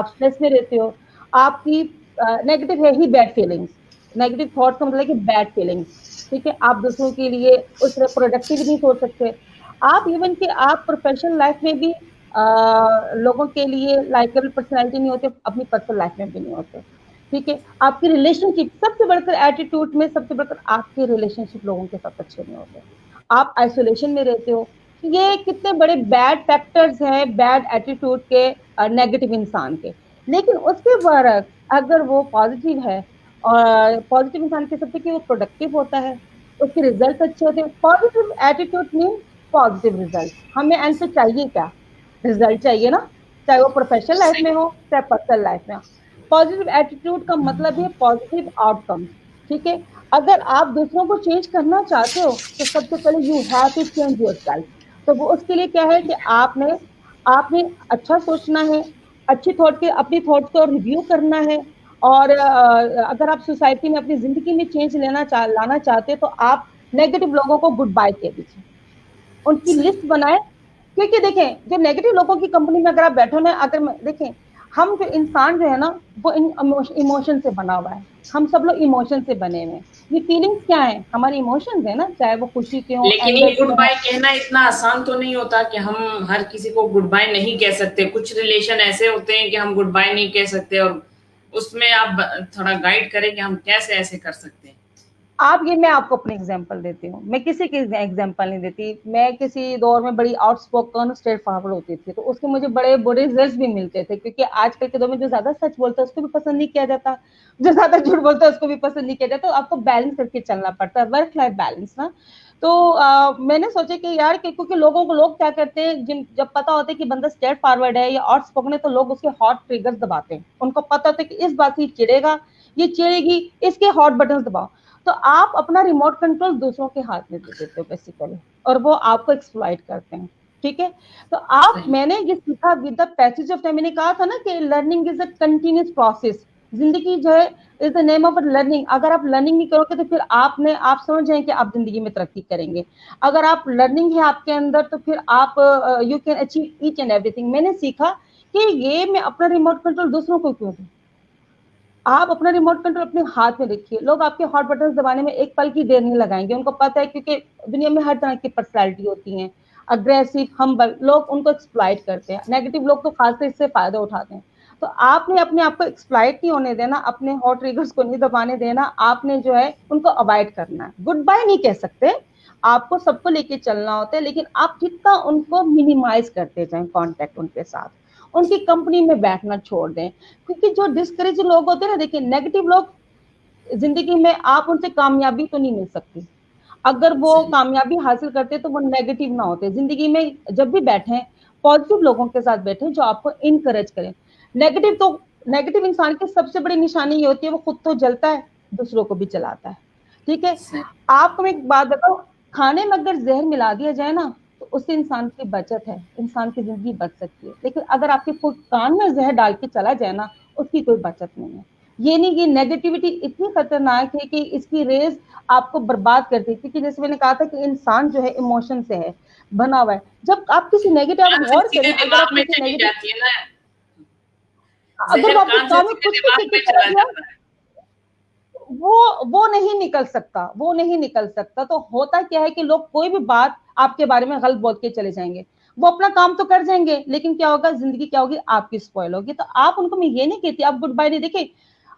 Speaker 2: स्ट्रेस में रहते हो। आपकी नेगेटिव है ही बैड फीलिंग्स। नेगेटिव थॉट का मतलब है कि बैड फीलिंग्स। ठीक है। आप दूसरों के लिए उस तरह प्रोडक्टिव नहीं सोच सकते। आप इवन कि आप प्रोफेशनल लाइफ में भी लोगों के लिए लाइकेबल पर्सनैलिटी नहीं होते, अपनी पर्सनल लाइफ में भी नहीं होते। ठीक है। आपकी रिलेशनशिप, सबसे बढ़कर एटीट्यूड में सबसे बढ़कर आपके रिलेशनशिप लोगों के साथ अच्छे नहीं होते। आप आइसोलेशन में रहते हो। ये कितने बड़े बैड फैक्टर्स हैं बैड एटीट्यूड के, नेगेटिव इंसान के। लेकिन उसके बरक अगर वो पॉजिटिव है, और पॉजिटिव इंसान के सबसे कि वो प्रोडक्टिव होता है, उसके रिजल्ट अच्छे होते हैं। Positive attitude mean positive result. हमें एंड पे चाहिए क्या? रिजल्ट चाहिए ना, चाहे वो प्रोफेशनल लाइफ
Speaker 1: सही।
Speaker 2: में हो, चाहे पर्सनल लाइफ में हो। पॉजिटिव एटीट्यूड का मतलब है पॉजिटिव आउटकम। ठीक है। अगर आप दूसरों को चेंज करना चाहते हो, तो सबसे पहले you have to change yourself. तो वो उसके लिए क्या है कि आपने आपने अच्छा सोचना है, अच्छी थॉट के अपनी थॉट को रिव्यू करना है। और अगर आप सोसाइटी में अपनी जिंदगी में चेंज लाना चाहते हैं, तो आप नेगेटिव लोगों को गुड बाय कह दीजिए, उनकी
Speaker 1: सही।
Speaker 2: लिस्ट बनाए। क्योंकि देखें, जो नेगेटिव लोगों की कंपनी में अगर आप बैठो ना, अगर देखें, हम जो इंसान जो है ना, वो इमोशन से बना हुआ है। हम सब लोग इमोशन से बने हुए हैं। ये फीलिंग्स क्या है? हमारे इमोशंस है ना, चाहे वो खुशी के हो,
Speaker 1: लेकिन
Speaker 2: एंगर
Speaker 1: ये
Speaker 2: के
Speaker 1: गुड
Speaker 2: हो।
Speaker 1: बाय कहना इतना आसान तो नहीं होता कि हम हर किसी को गुड बाय नहीं कह सकते। कुछ रिलेशन ऐसे होते हैं कि हम गुड बाय नहीं कह सकते, और उसमें आप थोड़ा गाइड करें कि हम कैसे ऐसे कर सकते हैं।
Speaker 2: मैं आपको अपनी एग्जांपल देती हूँ। मैं किसी की एग्जांपल नहीं देती। मैं किसी दौर में बड़ी आउटस्पोकन, स्ट्रेट फॉरवर्ड होती थी, तो उसके मुझे बड़े बुरे रिजल्ट भी मिलते थे, क्योंकि आजकल के दौर में जो ज्यादा सच बोलता है उसको भी पसंद नहीं किया जाता, जो ज्यादा झूठ बोलता है उसको भी पसंद नहीं किया जाता। तो आपको बैलेंस करके चलना पड़ता है, वर्क लाइफ बैलेंस ना। तो मैंने सोचा कि यार, क्योंकि लोग क्या करते हैं, जब पता होता है कि बंदा स्ट्रेट फॉरवर्ड है या आउटस्पोकन है, तो लोग उसके हॉट ट्रिगर्स दबाते हैं। उनको पता होता है कि इस बात से चिढ़ेगा, ये चिढ़ेगी, इसके हॉट बटन दबाओ। तो आप अपना रिमोट कंट्रोल दूसरों के हाथ में दे देते हो बेसिकली, और वो आपको एक्सप्लॉइट करते हैं। ठीक है। तो
Speaker 1: सही।
Speaker 2: मैंने ये सीखा with the passage of time. मैंने कहा था ना कि learning is a continuous process. जिंदगी जो है is the name of learning. अगर आप लर्निंग नहीं करोगे, तो फिर आप समझ जाए कि आप जिंदगी में तरक्की करेंगे। अगर आप लर्निंग है आपके अंदर, तो फिर आप you can achieve each and everything. मैंने सीखा कि ये मैं अपना रिमोट कंट्रोल दूसरों को क्यों दूं। आप अपना रिमोट कंट्रोल अपने हाथ में रखिए। लोग आपके हॉट बटन दबाने में एक पल की देर नहीं लगाएंगे, उनको पता है, क्योंकि दुनिया में हर तरह की पर्सनैलिटी होती है, अग्रेसिव, हम्बल लोग उनको एक्सप्लॉइट करते हैं, नेगेटिव लोग तो खासकर इससे फायदा उठाते हैं। तो आपने अपने आप को एक्सप्लॉइट नहीं होने देना, अपने हॉट ट्रिगर्स को नहीं दबाने देना, आपने जो है उनको अवॉइड करना है। गुड बाय नहीं कह सकते, आपको सबको लेके चलना होता है, लेकिन आप जितना उनको मिनिमाइज करते जाएं कॉन्टेक्ट उनके साथ, उनकी कंपनी में बैठना छोड़ दें। क्योंकि जो डिस्करेज लोग होते हैं ना, देखिए नेगेटिव लोग जिंदगी में आप उनसे कामयाबी तो नहीं मिल सकती। अगर वो
Speaker 1: सही।
Speaker 2: कामयाबी हासिल करते तो वो नेगेटिव ना होते। जिंदगी में जब भी बैठे, पॉजिटिव लोगों के साथ बैठे जो आपको इनकरेज करें। नेगेटिव तो, नेगेटिव इंसान की सबसे बड़ी निशानी ये होती है, वो खुद तो जलता है, दूसरों को भी जलाता है। ठीक है,
Speaker 1: सही।
Speaker 2: आपको मैं एक बात बताऊं, खाने में अगर जहर मिला दिया जाए ना, तो उससे इंसान की बचत है, इंसान की जिंदगी बच सकती है। लेकिन अगर आपके कान में जहर डाल के चला जाए ना, उसकी कोई बचत नहीं है। ये नहीं कि नेगेटिविटी इतनी खतरनाक है कि इसकी रेज आपको बर्बाद कर दी, क्योंकि जैसे मैंने कहा था कि इंसान जो है इमोशन से है बना हुआ है। जब आप किसी नेगेटिव, आप
Speaker 1: कान से
Speaker 2: गौर
Speaker 1: सीधे
Speaker 2: करें, अगर आप
Speaker 1: दिमाग में
Speaker 2: किसी
Speaker 1: चली
Speaker 2: नेगेटिव,
Speaker 1: जाती है ना,
Speaker 2: अगर
Speaker 1: जहर
Speaker 2: वो आपके
Speaker 1: कान से
Speaker 2: कान में
Speaker 1: सीधे
Speaker 2: कुछ भी
Speaker 1: दिमाग
Speaker 2: लेके
Speaker 1: में
Speaker 2: चला
Speaker 1: चला
Speaker 2: गया,
Speaker 1: जाता है।
Speaker 2: वो नहीं निकल सकता, वो नहीं निकल सकता। तो होता क्या है कि लोग कोई भी बात आपके बारे में गलत बोल के चले जाएंगे, वो अपना काम तो कर जाएंगे, लेकिन क्या होगा, जिंदगी क्या होगी, आपकी स्पॉइल होगी। तो आप उनको, मैं ये नहीं कहती आप गुड बाय नहीं, देखिए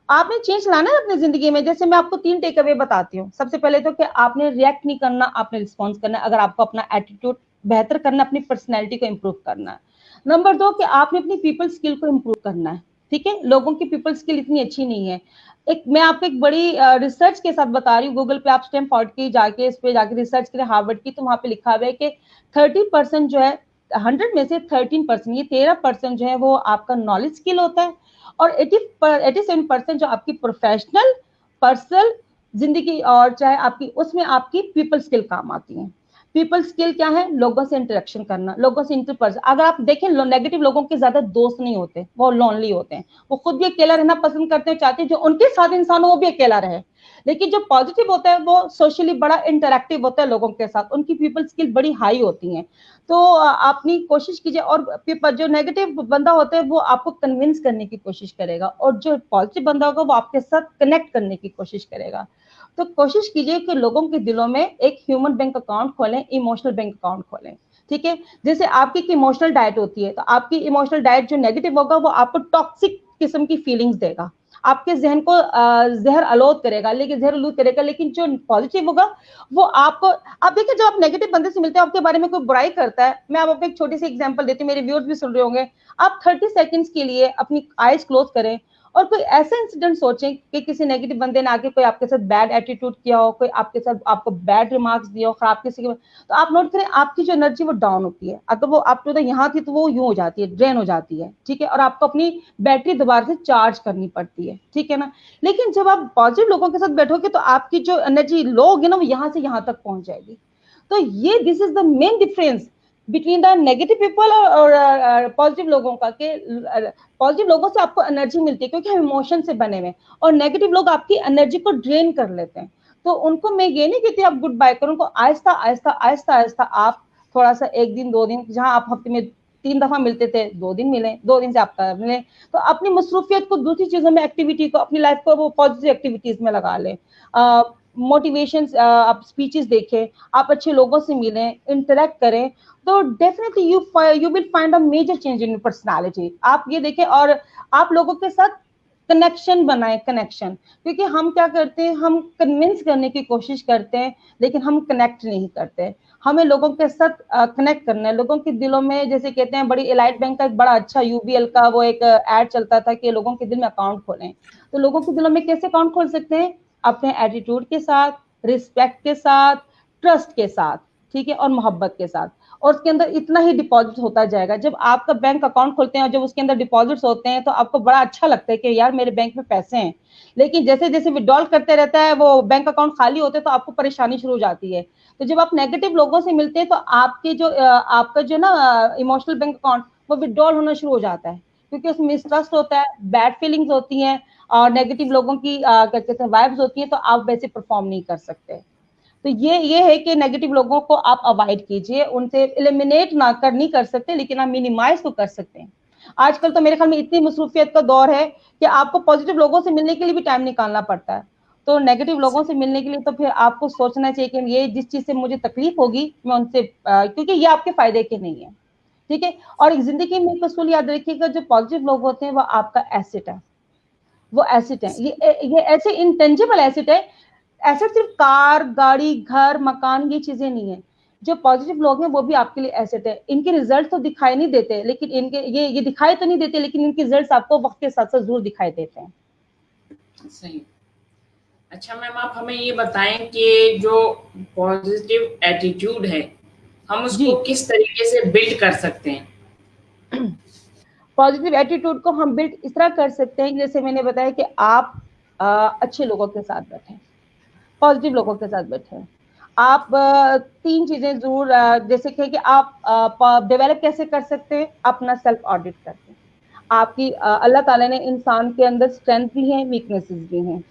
Speaker 2: आपने चेंज लाना है अपनी जिंदगी में। जैसे मैं आपको 3 टेक अवे बताती हूँ। सबसे पहले तो कि आपने रिएक्ट नहीं करना, आपने रिस्पॉन्स करना है, अगर आपको अपना एटीट्यूड बेहतर करना है, अपनी पर्सनैलिटी को इम्प्रूव करना है। नंबर 2 कि आपने अपनी पीपल स्किल को इम्प्रूव करना है। ठीक है, लोगों की पीपल स्किल इतनी अच्छी नहीं है। एक मैं आपको एक बड़ी रिसर्च के साथ बता रही हूँ, गूगल पे आप स्टैनफोर्ड की जाके, इस पे जाके रिसर्च करें, हार्वर्ड की, तो वहां पे लिखा हुआ है कि 30% जो है, 100 में से 13%, ये 13% जो है वो आपका नॉलेज स्किल होता है, और 87% जो आपकी प्रोफेशनल, पर्सनल जिंदगी और चाहे आपकी, उसमें आपकी पीपल स्किल काम आती है। पीपल स्किल क्या है, लोगों से इंटरेक्शन करना, लोगों से इंटरपर्सन। अगर आप देखें, नेगेटिव लोगों के ज्यादा दोस्त नहीं होते, वो लोनली होते हैं, वो खुद भी अकेला रहना पसंद करते हैं, चाहते हैं जो उनके साथ इंसान हो वो भी अकेला रहे। लेकिन जो पॉजिटिव होता है वो सोशली बड़ा इंटरेक्टिव होता है लोगों के साथ, उनकी पीपल स्किल बड़ी हाई होती है। तो अपनी कोशिश कीजिए। और जो नेगेटिव बंदा होता है वो आपको कन्विंस करने की कोशिश करेगा, और जो पॉजिटिव बंदा होगा वो आपके साथ कनेक्ट करने की कोशिश करेगा। तो कोशिश कीजिए कि लोगों के दिलों में एक ह्यूमन बैंक अकाउंट खोलें, इमोशनल बैंक अकाउंट खोलें। ठीक है, जैसे आपकी एक इमोशनल डाइट होती है, तो आपकी इमोशनल डाइट जो नेगेटिव होगा वो आपको टॉक्सिक किस्म की फीलिंग्स देगा, आपके जहन को जहर आलूद करेगा, लेकिन जहर आलूद करेगा। लेकिन जो पॉजिटिव होगा वो आपको, आप देखिए जब आप नेगेटिव बंदे से मिलते हैं, आपके बारे में कोई बुराई करता है, मैं आपको एक छोटी सी एग्जांपल देती हूँ, मेरे व्यूअर्स भी सुन रहे होंगे। आप 30 सेकंड्स के लिए अपनी आईज क्लोज करें, और कोई ऐसा इंसिडेंट सोचें कि किसी नेगेटिव बंदे ने आके कोई आपके साथ बैड एटीट्यूड किया हो, कोई आपके साथ आपको बैड रिमार्क्स दिया हो, खराब किसी के, तो आप नोट करें आपकी जो एनर्जी वो डाउन होती है। अगर वो आप तो यहाँ थी तो वो यूं हो जाती है, ड्रेन हो जाती है। ठीक है, और आपको अपनी बैटरी दोबारा से चार्ज करनी पड़ती है। ठीक है ना। लेकिन जब आप पॉजिटिव लोगों के साथ बैठोगे तो आपकी जो एनर्जी लो होगी ना, वो यहाँ से यहाँ तक पहुंच जाएगी। तो ये this is the main difference between the negative people और पॉजिटिव लोगों का, कि पॉजिटिव लोगों से आपको एनर्जी मिलती है क्योंकि हम इमोशन से बने हुए, और नेगेटिव लोग आपकी एनर्जी को ड्रेन कर लेते हैं। तो उनको मैं ये नहीं कहती आप गुड बाय करो, उनको आहिस्ता आहिस्ता आहिस्ता आहिस्ता आप थोड़ा सा, 1 दिन 2 दिन, जहां आप हफ्ते में 3 दफा मिलते थे, 2 दिन मिले, 2 दिन से आप मिले, तो अपनी मसरूफियत को दूसरी चीजों में, एक्टिविटी को, अपनी लाइफ को वो पॉजिटिव एक्टिविटीज में लगा लें। मोटिवेशन, आप स्पीचेस देखें, आप अच्छे लोगों से मिलें, इंटरेक्ट करें, तो definitely you will find a major change in your personality. आप ये देखें, और आप लोगों के साथ कनेक्शन बनाए, कनेक्शन। क्योंकि हम क्या करते हैं, हम कन्विंस करने की कोशिश करते हैं, लेकिन हम कनेक्ट नहीं करते। हमें लोगों के साथ कनेक्ट करना है, लोगों के दिलों में, जैसे कहते हैं, बड़ी एलाइट बैंक का एक बड़ा अच्छा यूबीएल का वो एक एड चलता था कि लोगों के दिल में अकाउंट खोलें। तो लोगों के दिलों में कैसे अकाउंट खोल सकते हैं, अपने एटीट्यूड के साथ, रिस्पेक्ट के साथ, ट्रस्ट के साथ, ठीक है, और मोहब्बत के साथ। और उसके अंदर इतना ही डिपॉजिट होता जाएगा। जब आपका बैंक अकाउंट खोलते हैं और जब उसके अंदर डिपॉजिट्स होते हैं, तो आपको बड़ा अच्छा लगता है कि यार मेरे बैंक में पैसे हैं। लेकिन जैसे जैसे विड्रॉल करते रहता है, वो बैंक अकाउंट खाली होते हैं, तो आपको परेशानी शुरू हो जाती है। तो जब आप नेगेटिव लोगों से मिलते हैं, तो आपके जो आपका जो ना इमोशनल बैंक अकाउंट, वो विड्रॉल होना शुरू हो जाता है, क्योंकि उसमें मिसट्रस्ट होता है, बैड फीलिंग्स होती हैं, और नेगेटिव लोगों की क्या कहते हैं, वाइब्स होती हैं, तो आप वैसे परफॉर्म नहीं कर सकते। तो ये है कि नेगेटिव लोगों को आप अवॉइड कीजिए, उनसे एलिमिनेट ना कर नहीं कर सकते, लेकिन आप मिनिमाइज तो कर सकते हैं। आजकल तो मेरे ख्याल में इतनी मसरूफियत का दौर है कि आपको पॉजिटिव लोगों से मिलने के लिए भी टाइम निकालना पड़ता है, तो नेगेटिव लोगों से मिलने के लिए तो फिर आपको सोचना चाहिए कि ये जिस चीज से मुझे तकलीफ होगी मैं उनसे क्योंकि ये आपके फायदे के नहीं है, ठीक है। और एक जिंदगी में एक असूल याद रखिएगा, जो पॉजिटिव लोग होते हैं वो आपका एसेट है, वो एसेट है, ये ऐसे इंटेंजिबल एसेट है। एसेट सिर्फ कार, गाड़ी, घर, मकान ये चीजें नहीं है। जो पॉजिटिव लोग हैं वो भी आपके लिए एसेट है। इनके रिजल्ट तो दिखाई नहीं देते, लेकिन इनके ये दिखाई तो नहीं देते, लेकिन इनके रिजल्ट आपको वक्त के साथ साथ जरूर दिखाई देते हैं।
Speaker 1: सही। अच्छा मैम, आप हमें ये बताएं कि जो पॉजिटिव एटीट्यूड है हम उसको
Speaker 2: जी,
Speaker 1: किस तरीके से बिल्ड कर सकते हैं?
Speaker 2: पॉजिटिव एटीट्यूड को हम बिल्ड इस तरह कर सकते हैं, जैसे मैंने बताया कि आप अच्छे लोगों के साथ बैठे, पॉजिटिव लोगों के साथ बैठे। आप तीन चीजें जरूर जैसे कि आप डेवलप कैसे कर सकते हैं, अपना सेल्फ ऑडिट करके। आपकी अल्लाह ताला ने इंसान के अंदर स्ट्रेंथ भी है, वीकनेसेस भी हैं।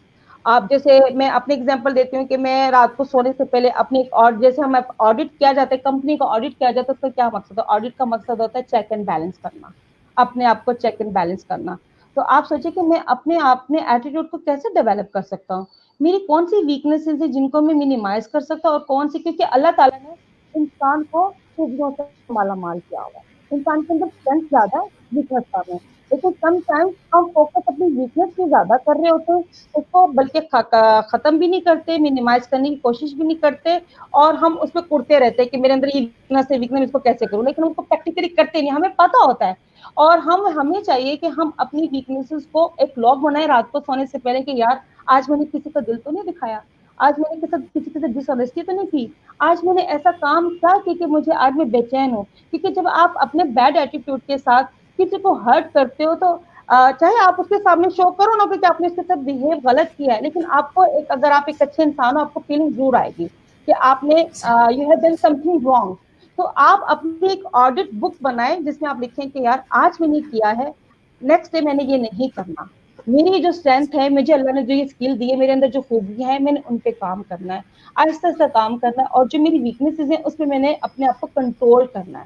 Speaker 2: आप जैसे मैं अपने एग्जांपल देती हूँ कि मैं रात को सोने से पहले अपने एक और जैसे हम ऑडिट किया जाता है, कंपनी का ऑडिट किया जाता है, तो क्या मकसद है ऑडिट का? मकसद होता है चेक एंड बैलेंस करना, अपने आप को चेक एंड बैलेंस करना। तो आप सोचिए कि मैं अपने आप में एटीट्यूड को कैसे डेवलप कर सकता हूँ, मेरी कौन सी वीकनेसेस है जिनको मैं मिनिमाइज कर सकता हूँ, और कौन सी, क्योंकि अल्लाह ताला ने इंसान को खूबियों से माला माल किया हुआ है। इंसान के अंदर स्ट्रेंथ ज्यादा है, वीकनेस कम है, लेकिन समटाइम्स हम फोकस अपनी वीकनेस पे ज्यादा कर रहे होते हैं, उसको बल्कि खत्म भी नहीं करते, मिनिमाइज करने की कोशिश भी नहीं करते, और हम उसमें कुड़ते रहते हैं कि मेरे अंदर ये वीकनेस है, वीकनेस इसको कैसे करूं, लेकिन उसको प्रैक्टिकली करते नहीं, हमें पता होता है। और हमें चाहिए कि हम अपनी वीकनेसेस को एक लॉग बनाए रात को सोने से पहले कि यार आज मैंने किसी का दिल तो नहीं दिखाया, आज मैंने किसी के साथ डिसऑनेस्टी तो नहीं की, आज मैंने ऐसा काम क्या किया कि मुझे आज मैं बेचैन हूँ। क्योंकि जब आप अपने बैड एटीट्यूड के साथ किसी को हर्ट करते हो, तो चाहे आप उसके सामने शो करो ना कि आपने उसके साथ बिहेव गलत किया है, लेकिन आपको एक, अगर आप एक अच्छे इंसान हो, आपको फीलिंग जरूर आएगी कि आपने you have done something wrong. तो आप अपनी एक ऑडिट बुक बनाएं जिसमें आप लिखें कि यार आज मैंने किया है, नेक्स्ट डे मैंने ये नहीं करना, मेरी जो स्ट्रेंथ है, मुझे अल्लाह ने जो ये स्किल दी है, मेरे अंदर जो खूबियां हैं, मैंने उन पे काम करना है, आहिस्ता आहिस्ता काम करना है, और जो मेरी वीकनेसेस हैं उसमें मैंने अपने आप को कंट्रोल करना है,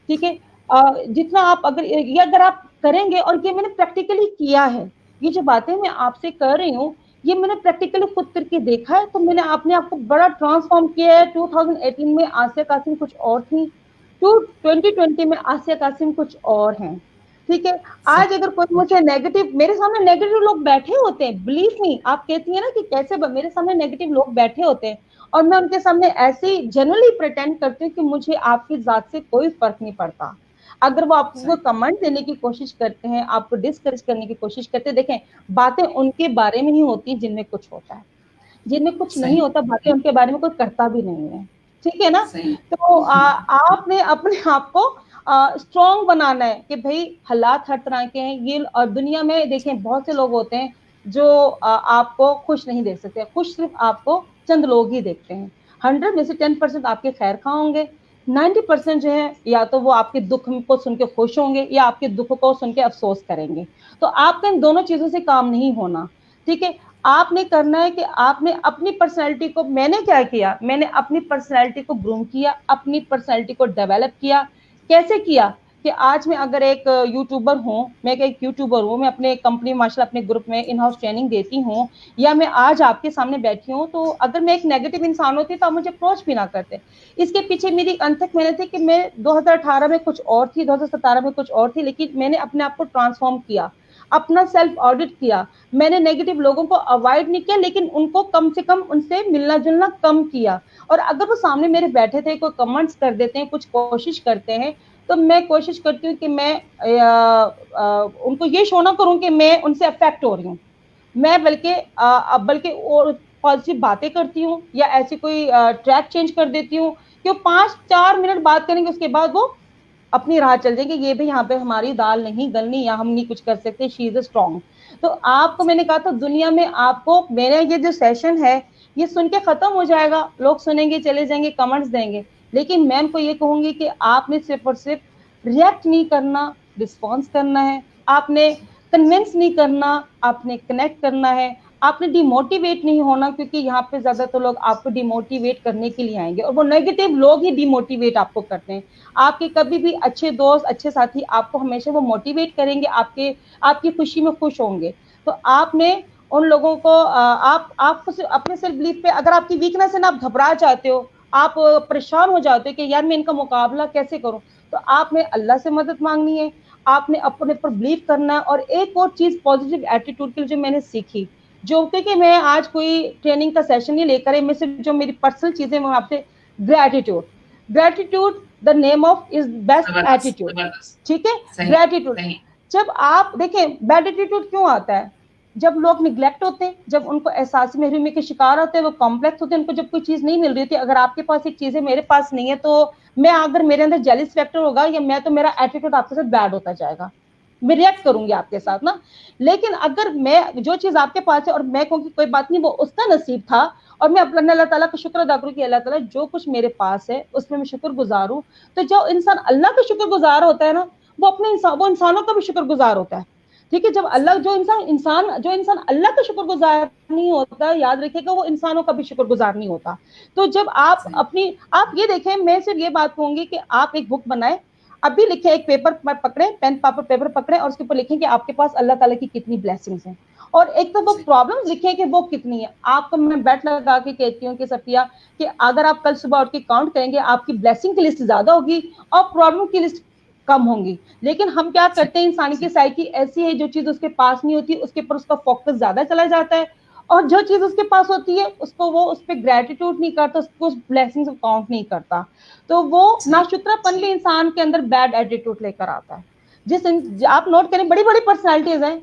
Speaker 2: ठीक है। जितना आप अगर आप करेंगे, और ये मैंने प्रैक्टिकली किया है, ये जो बातें मैं आपसे कर रही हूँ ये मैंने प्रैक्टिकली खुद करके देखा है, तो मैंने अपने आप को बड़ा ट्रांसफॉर्म किया है। 2018 में आसिया कासिम कुछ और थी, 2020 में आसिया कासिम कुछ और हैं, ठीक है। आज अगर कोई मुझे नेगेटिव, मेरे सामने नेगेटिव लोग बैठे होते हैं, बिलीव मी, आप कहती है ना कि कैसे मेरे सामने नेगेटिव लोग बैठे होते हैं, और मैं उनके सामने ऐसे जनरली प्रिटेंड करती हूँ कि मुझे आपकी जात से कोई फर्क नहीं पड़ता। अगर वो आपको कमेंट देने की कोशिश करते हैं, आपको डिस्करेज करने की कोशिश करते हैं, देखें बातें उनके बारे में ही होती है जिनमें कुछ होता है, जिनमें कुछ नहीं होता बातें उनके बारे में कोई करता भी नहीं है, ठीक है ना। तो आपने अपने आप को स्ट्रॉन्ग बनाना है कि भाई हालात हर तरह के हैं ये, और दुनिया में देखें बहुत से लोग होते हैं जो आपको खुश नहीं देख सकते, खुश सिर्फ आपको चंद लोग ही देखते हैं। 100 में से 10% आपके खैर खा होंगे, 90% जो है या तो वो आपके दुख को सुन के खुश होंगे या आपके दुख को सुन के अफसोस करेंगे। तो आपका इन दोनों चीजों से काम नहीं होना, ठीक है। आपने करना है कि आपने अपनी पर्सनैलिटी को, मैंने क्या किया, मैंने अपनी पर्सनैलिटी को ग्रूम किया, अपनी पर्सनैलिटी को डेवलप किया। कैसे किया कि आज मैं अगर एक यूट्यूबर हूँ, मैं एक यूट्यूबर हूँ, मैं अपने कंपनी माशाल्लाह अपने ग्रुप में इन हाउस ट्रेनिंग देती हूँ, या मैं आज आपके सामने बैठी हूँ, तो अगर मैं एक नेगेटिव इंसान होती तो आप मुझे अप्रोच भी ना करते। इसके पीछे मेरी अनथक मेहनत थी कि मैं 2018 में कुछ और थी, 2017 में कुछ और थी, लेकिन मैंने अपने आप को ट्रांसफॉर्म किया, अपना सेल्फ ऑडिट किया। मैंने नेगेटिव लोगों को अवॉइड नहीं किया, लेकिन उनको कम से कम उनसे मिलना जुलना कम किया। और अगर वो सामने मेरे बैठे थे, कोई कमेंट्स कर देते हैं, कुछ कोशिश करते हैं, तो मैं कोशिश करती हूँ कि मैं उनको ये शो ना करूँ कि मैं उनसे अफेक्ट हो रही हूँ, मैं बल्कि और पॉजिटिव बातें करती हूँ, या ऐसी कोई ट्रैक चेंज कर देती हूँ कि वो 5-4 मिनट बात करेंगे, उसके बाद वो अपनी राह चल जाएंगे, ये भी यहाँ पे हमारी दाल नहीं गलनी, या हम नहीं कुछ कर सकते, शी इज स्ट्रॉन्ग। तो आपको मैंने कहा था दुनिया में आपको, मेरा ये जो सेशन है ये सुन के खत्म हो जाएगा, लोग सुनेंगे चले जाएंगे, कमेंट्स देंगे, लेकिन मैं उनको ये कहूंगी कि आपने सिर्फ और सिर्फ रिएक्ट नहीं करना, रिस्पॉन्स करना है, आपने कन्विंस नहीं करना, आपने कनेक्ट करना है, आपने डिमोटिवेट नहीं होना, क्योंकि यहाँ पे ज्यादातर लोग आपको डिमोटिवेट करने के लिए आएंगे और वो नेगेटिव लोग ही डिमोटिवेट आपको करते हैं। आपके कभी भी अच्छे दोस्त, अच्छे साथी आपको हमेशा वो मोटिवेट करेंगे, आपकी खुशी में खुश होंगे। तो आपने उन लोगों को आप अपने सेल्फ बिलीफ पे, अगर आपकी वीकनेस है ना, आप घबरा जाते हो, आप परेशान हो जाते हो कि यार मैं इनका मुकाबला कैसे करूं, तो आपने अल्लाह से मदद मांगनी है, आपने अपने पर बिलीव करना है। और एक और चीज पॉजिटिव एटीट्यूड के लिए जो मैंने सीखी, जो क्योंकि मैं आज कोई ट्रेनिंग का सेशन नहीं लेकर है, मैं सिर्फ जो मेरी पर्सनल चीजें मैं आपसे, gratitude, gratitude the name of is best attitude. ठीक है, ग्रेटिट्यूड। जब आप देखें बैड एटीट्यूड क्यों आता है, जब लोग निग्लेक्ट होते हैं, जब उनको एहसास महरूमी के शिकार होते हैं, वो कॉम्प्लेक्स होते हैं, उनको जब कोई चीज नहीं मिल रही थी, अगर आपके पास एक चीज है मेरे पास नहीं है, तो मैं, अगर मेरे अंदर जेलिस फैक्टर होगा या मैं, तो मेरा एटीट्यूड आपके साथ बैड होता जाएगा, मैं रिएक्ट करूंगी आपके साथ ना। लेकिन अगर मैं, जो चीज आपके पास है और मैं कहूँगी कोई बात नहीं वो उसका नसीब था, और मैं अपने अल्लाह ताला का शुक्र अदा करूँ कि अल्लाह ताला जो कुछ मेरे पास है उसमें मैं शुक्रगुजार हूँ। तो जो इंसान अल्लाह का शुक्रगुजार होता है ना, वो वो इंसानों का भी शुक्रगुजार होता है। ठीक है, जब अल्लाह, जो इंसान अल्लाह का शुक्रगुजार नहीं होता, याद रखिएगा वो इंसानों का भी शुक्रगुजार नहीं होता। तो जब आप आप ये देखें, मैं सिर्फ ये बात कहूंगी कि आप एक बुक बनाए, अभी लिखे, एक पेपर पकड़े, पेपर पकड़े और उसके ऊपर लिखें कि आपके पास अल्लाह ताला की कितनी ब्लेसिंग्स हैं, और एक तो वो प्रॉब्लम्स लिखें कि वो कितनी है। आपको मैं बैट लगा के कहती हूँ कि सफिया, कि अगर आप कल सुबह उठ के काउंट करेंगे, आपकी ब्लेसिंग की लिस्ट ज्यादा होगी और प्रॉब्लम की लिस्ट कम होंगी। लेकिन हम क्या करते हैं, इंसान की साइकी ऐसी है, जो चीज उसके पास नहीं होती उसके ऊपर उसका फोकस ज्यादा चला जाता है, और जो चीज उसके पास होती है उसको वो उस पर ग्रेटिट्यूड नहीं करता, उसको उस ब्लेसिंग को काउंट नहीं करता। तो वो नाशुक्रापन भी इंसान के अंदर बैड एटीट्यूड लेकर आता है। आप नोट करें, बड़ी बड़ी पर्सनैलिटीज हैं,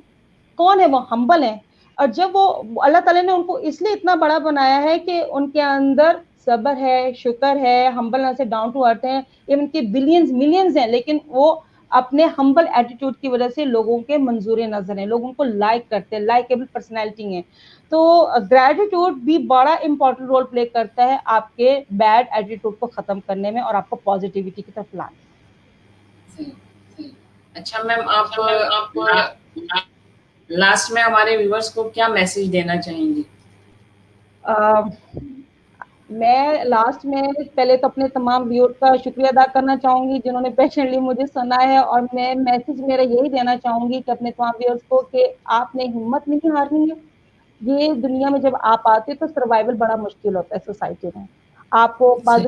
Speaker 2: कौन है वो, हम्बल है। और जब वो, अल्लाह ताला ने उनको इसलिए इतना बड़ा बनाया है कि उनके अंदर सब्र है, शुक्र है, हम्बलनेस है, डाउन टू अर्थ है, इनके बिलियंस मिलियंस हैं, लेकिन वो अपने हम्बल एटीट्यूड की वजह से लोगों के मंजूर नजर हैं, लोगों को लाइक करते हैं, लाइकेबल पर्सनैलिटी है। तो ग्रेटिट्यूड भी बड़ा इंपॉर्टेंट रोल प्ले करता है आपके बैड एटीट्यूड को खत्म करने में और आपको पॉजिटिविटी की तरफ लाने।
Speaker 1: अच्छा मैम, आप लास्ट में हमारे व्यूअर्स को क्या मैसेज देना चाहेंगी?
Speaker 2: मैं लास्ट में पहले तो अपने तमाम व्यूअर्स का शुक्रिया अदा करना चाहूंगी जिन्होंने पेशेंटली मुझे सुना है, और मैं मैसेज मेरा यही देना चाहूंगी कि अपने तमाम व्यूअर्स को कि आपने हिम्मत नहीं हारनी है। ये दुनिया में जब आप आते तो सर्वाइवल बड़ा मुश्किल होता है सोसाइटी में। आपको बाज़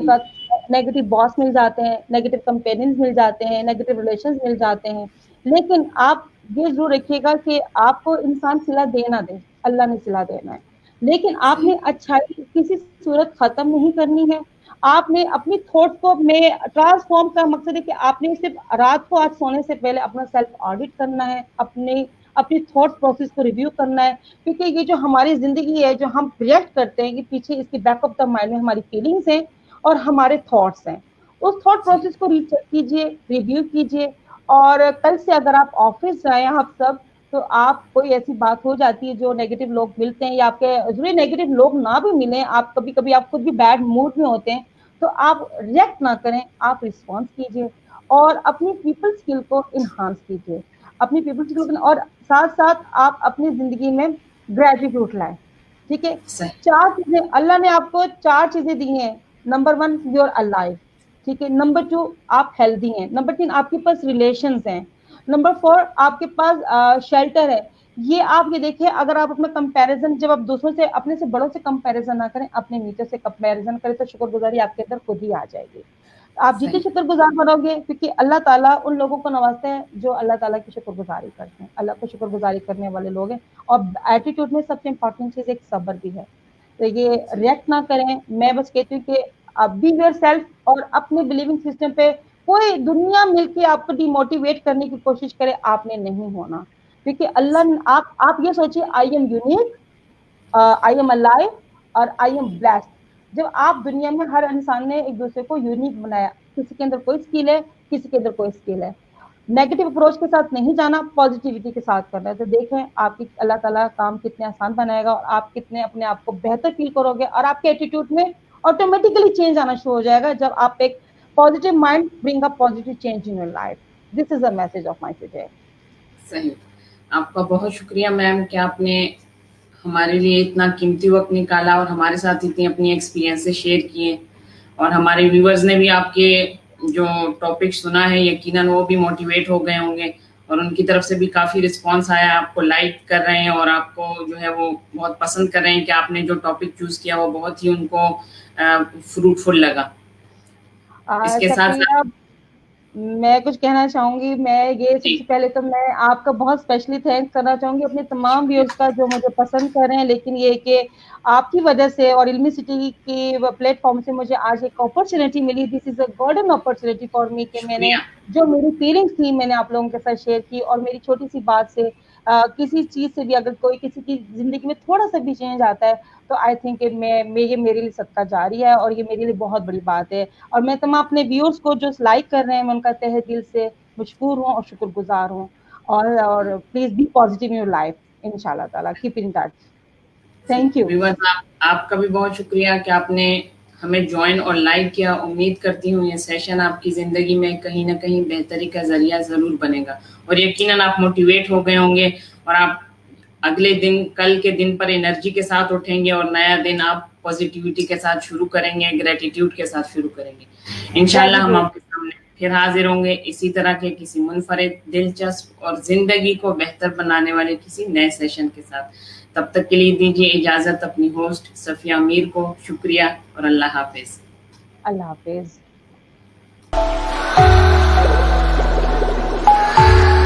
Speaker 2: नेगेटिव बॉस मिल जाते हैं, नेगेटिव कंपेनियंस मिल जाते हैं, नेगेटिव रिलेशंस मिल जाते हैं, लेकिन आप ये जरूर रखिएगा कि आपको इंसान सिला दे ना दे, अल्लाह ने सिला देना है, लेकिन आपने अच्छाई किसी सूरत खत्म नहीं करनी है। आपने अपनी थॉट को में ट्रांसफॉर्म का मकसद है कि आपने सिर्फ रात को आज सोने से पहले अपना सेल्फ ऑडिट करना है, अपनी थॉट प्रोसेस को रिव्यू करना है, क्योंकि ये जो हमारी जिंदगी है, जो हम प्रोजेक्ट करते हैं, कि पीछे इसके बैक ऑफ द माइंड में हमारी फीलिंग्स हैं और हमारे थॉट्स हैं। उस थॉट प्रोसेस को रीचेक कीजिए, रिव्यू कीजिए, और कल से अगर आप ऑफिस जाए आप सब, तो आप, कोई ऐसी बात हो जाती है जो नेगेटिव लोग मिलते हैं, या आपके जरूरी नेगेटिव लोग ना भी मिले, आप कभी कभी आप खुद भी बैड मूड में होते हैं, तो आप रिएक्ट ना करें, आप रिस्पॉन्स कीजिए और अपनी पीपल स्किल को इन्हांस कीजिए, अपनी पीपल स्किल, और साथ साथ आप अपनी जिंदगी में ग्रेटिट्यूड लाएं। ठीक है, 4 चीजें अल्लाह ने आपको 4 चीजें दी हैं। नंबर 1 यू आर अलाइव, ठीक है। नंबर 2 आप हेल्दी हैं। नंबर 3 आपके पास रिलेशंस हैं। नंबर 4 आपके पास शेल्टर है। ये आप ये देखिए, अगर आप अपना कंपैरिजन, जब आप दूसरों से, अपने से बड़ों से कंपैरिजन ना करें, अपने नीचे से कंपैरिजन करें, तो शुक्रगुजारी आपके अंदर खुद ही आ जाएगी। आप जितने शुक्रगुजार बनोगे, क्योंकि अल्लाह ताला उन लोगों को नवाजते हैं जो अल्लाह ताला की शुक्रगुजारी करते हैं, अल्लाह को शुक्रगुजारी करने वाले लोग हैं। और एटीट्यूड में सबसे इंपॉर्टेंट चीज एक सब्र भी है। तो ये रिएक्ट ना करें। मैं बस कहती हूँ कि बी योर सेल्फ, और अपने बिलीविंग सिस्टम पे कोई दुनिया मिलके आपको डिमोटिवेट करने की कोशिश करे, आपने नहीं होना। क्योंकि अल्लाह, आप ये सोचिए, I am unique, I am alive और आई एम ब्लेस्ड। जब आप दुनिया में, हर इंसान ने एक दूसरे को यूनिक बनाया, किसी के अंदर कोई स्किल है, किसी के अंदर कोई स्किल है। नेगेटिव अप्रोच के साथ नहीं जाना, पॉजिटिविटी के साथ करना है। तो देखें आपकी अल्लाह ताला काम कितने आसान बनाएगा, और आप कितने अपने आप को बेहतर फील करोगे, और आपके एटीट्यूड में ऑटोमेटिकली चेंज आना शुरू हो जाएगा, जब आप एक positive mind bring a positive change in your life. This is a message of my today.
Speaker 1: सही, आपका बहुत शुक्रिया मैम कि आपने हमारे लिए इतना कीमती वक़्त निकाला और हमारे साथ इतनी अपनी एक्सपीरियंसेस शेयर किए, और हमारे व्यूअर्स ने भी आपके जो टॉपिक सुना है यकीनन वो भी मोटिवेट हो गए होंगे, और उनकी तरफ से भी काफ़ी रिस्पॉन्स आया, आपको लाइक कर रहे हैं और आपको जो है वो बहुत पसंद कर रहे हैं कि आपने जो टॉपिक चूज़ किया वो बहुत ही उनको फ्रूटफुल लगा। इसके साथ-साथ
Speaker 2: सफिया, मैं कुछ कहना चाहूँगी। मैं ये
Speaker 1: जी,
Speaker 2: सबसे पहले तो मैं आपका बहुत स्पेशली थैंक्स करना चाहूँगी अपने तमाम व्यूअर्स
Speaker 1: शुक्रिया।
Speaker 2: का जो मुझे पसंद कर रहे हैं, लेकिन ये कि आपकी वजह से और इल्मी सिटी की प्लेटफ़ॉर्म से मुझे आज एक अपॉर्च्युनिटी मिली। This is a golden opportunity for me कि मैंने
Speaker 1: शुक्रिया।
Speaker 2: जो मेरी फीलिंग्स थी मैंने आप लोगों के साथ शेयर की, और मेरी छोटी-सी बात से किसी चीज़ से भी अगर कोई किसी की ज़िंदगी में थोड़ा-सा भी चेंज आता है, तो आई थिंक ये मेरे लिए सदका जारी है और ये मेरे लिए बहुत बड़ी बात है। और मैं तमाम अपने व्यूअर्स को जो लाइक कर रहे हैं, मैं उनका तहे दिल से मशकूर हूँ और शुक्रगुज़ार हूँ। और please be positive in your life, इंशाअल्लाह ताला कीप इन टच।
Speaker 1: जी,
Speaker 2: थैंक यू।
Speaker 1: व्यूअर्स आपका भी बहुत शुक्रिया कि आपने हमें जॉइन और लाइक किया। उम्मीद करती हूँ ये सेशन आपकी ज़िंदगी में कहीं न कहीं बेहतरी का ज़रिया ज़रूर बनेगा, और यकीनन आप मोटिवेट हो गए होंगे और आप अगले दिन, कल के दिन पर एनर्जी के साथ उठेंगे और नया दिन आप पॉज़िटिविटी के साथ शुरू करेंगे, ग्रैटिट्यूड के साथ शुरू करेंगे। इंशाअल्लाह हम
Speaker 2: ग्रेटिट्यूड।
Speaker 1: आपके सामने फिर हाज़िर होंगे इसी तरह के किसी मुनफ़रिद, दिलचस्प और ज़िंदगी को बेहतर बनाने वाले किसी नए सेशन के साथ। तब तक के लिए दीजिए इजाज़त अपनी होस्ट सफ़िया मीर को। शुक्रिया और अल्लाह हाफ़िज़।
Speaker 2: अल्लाह हाफ़िज़।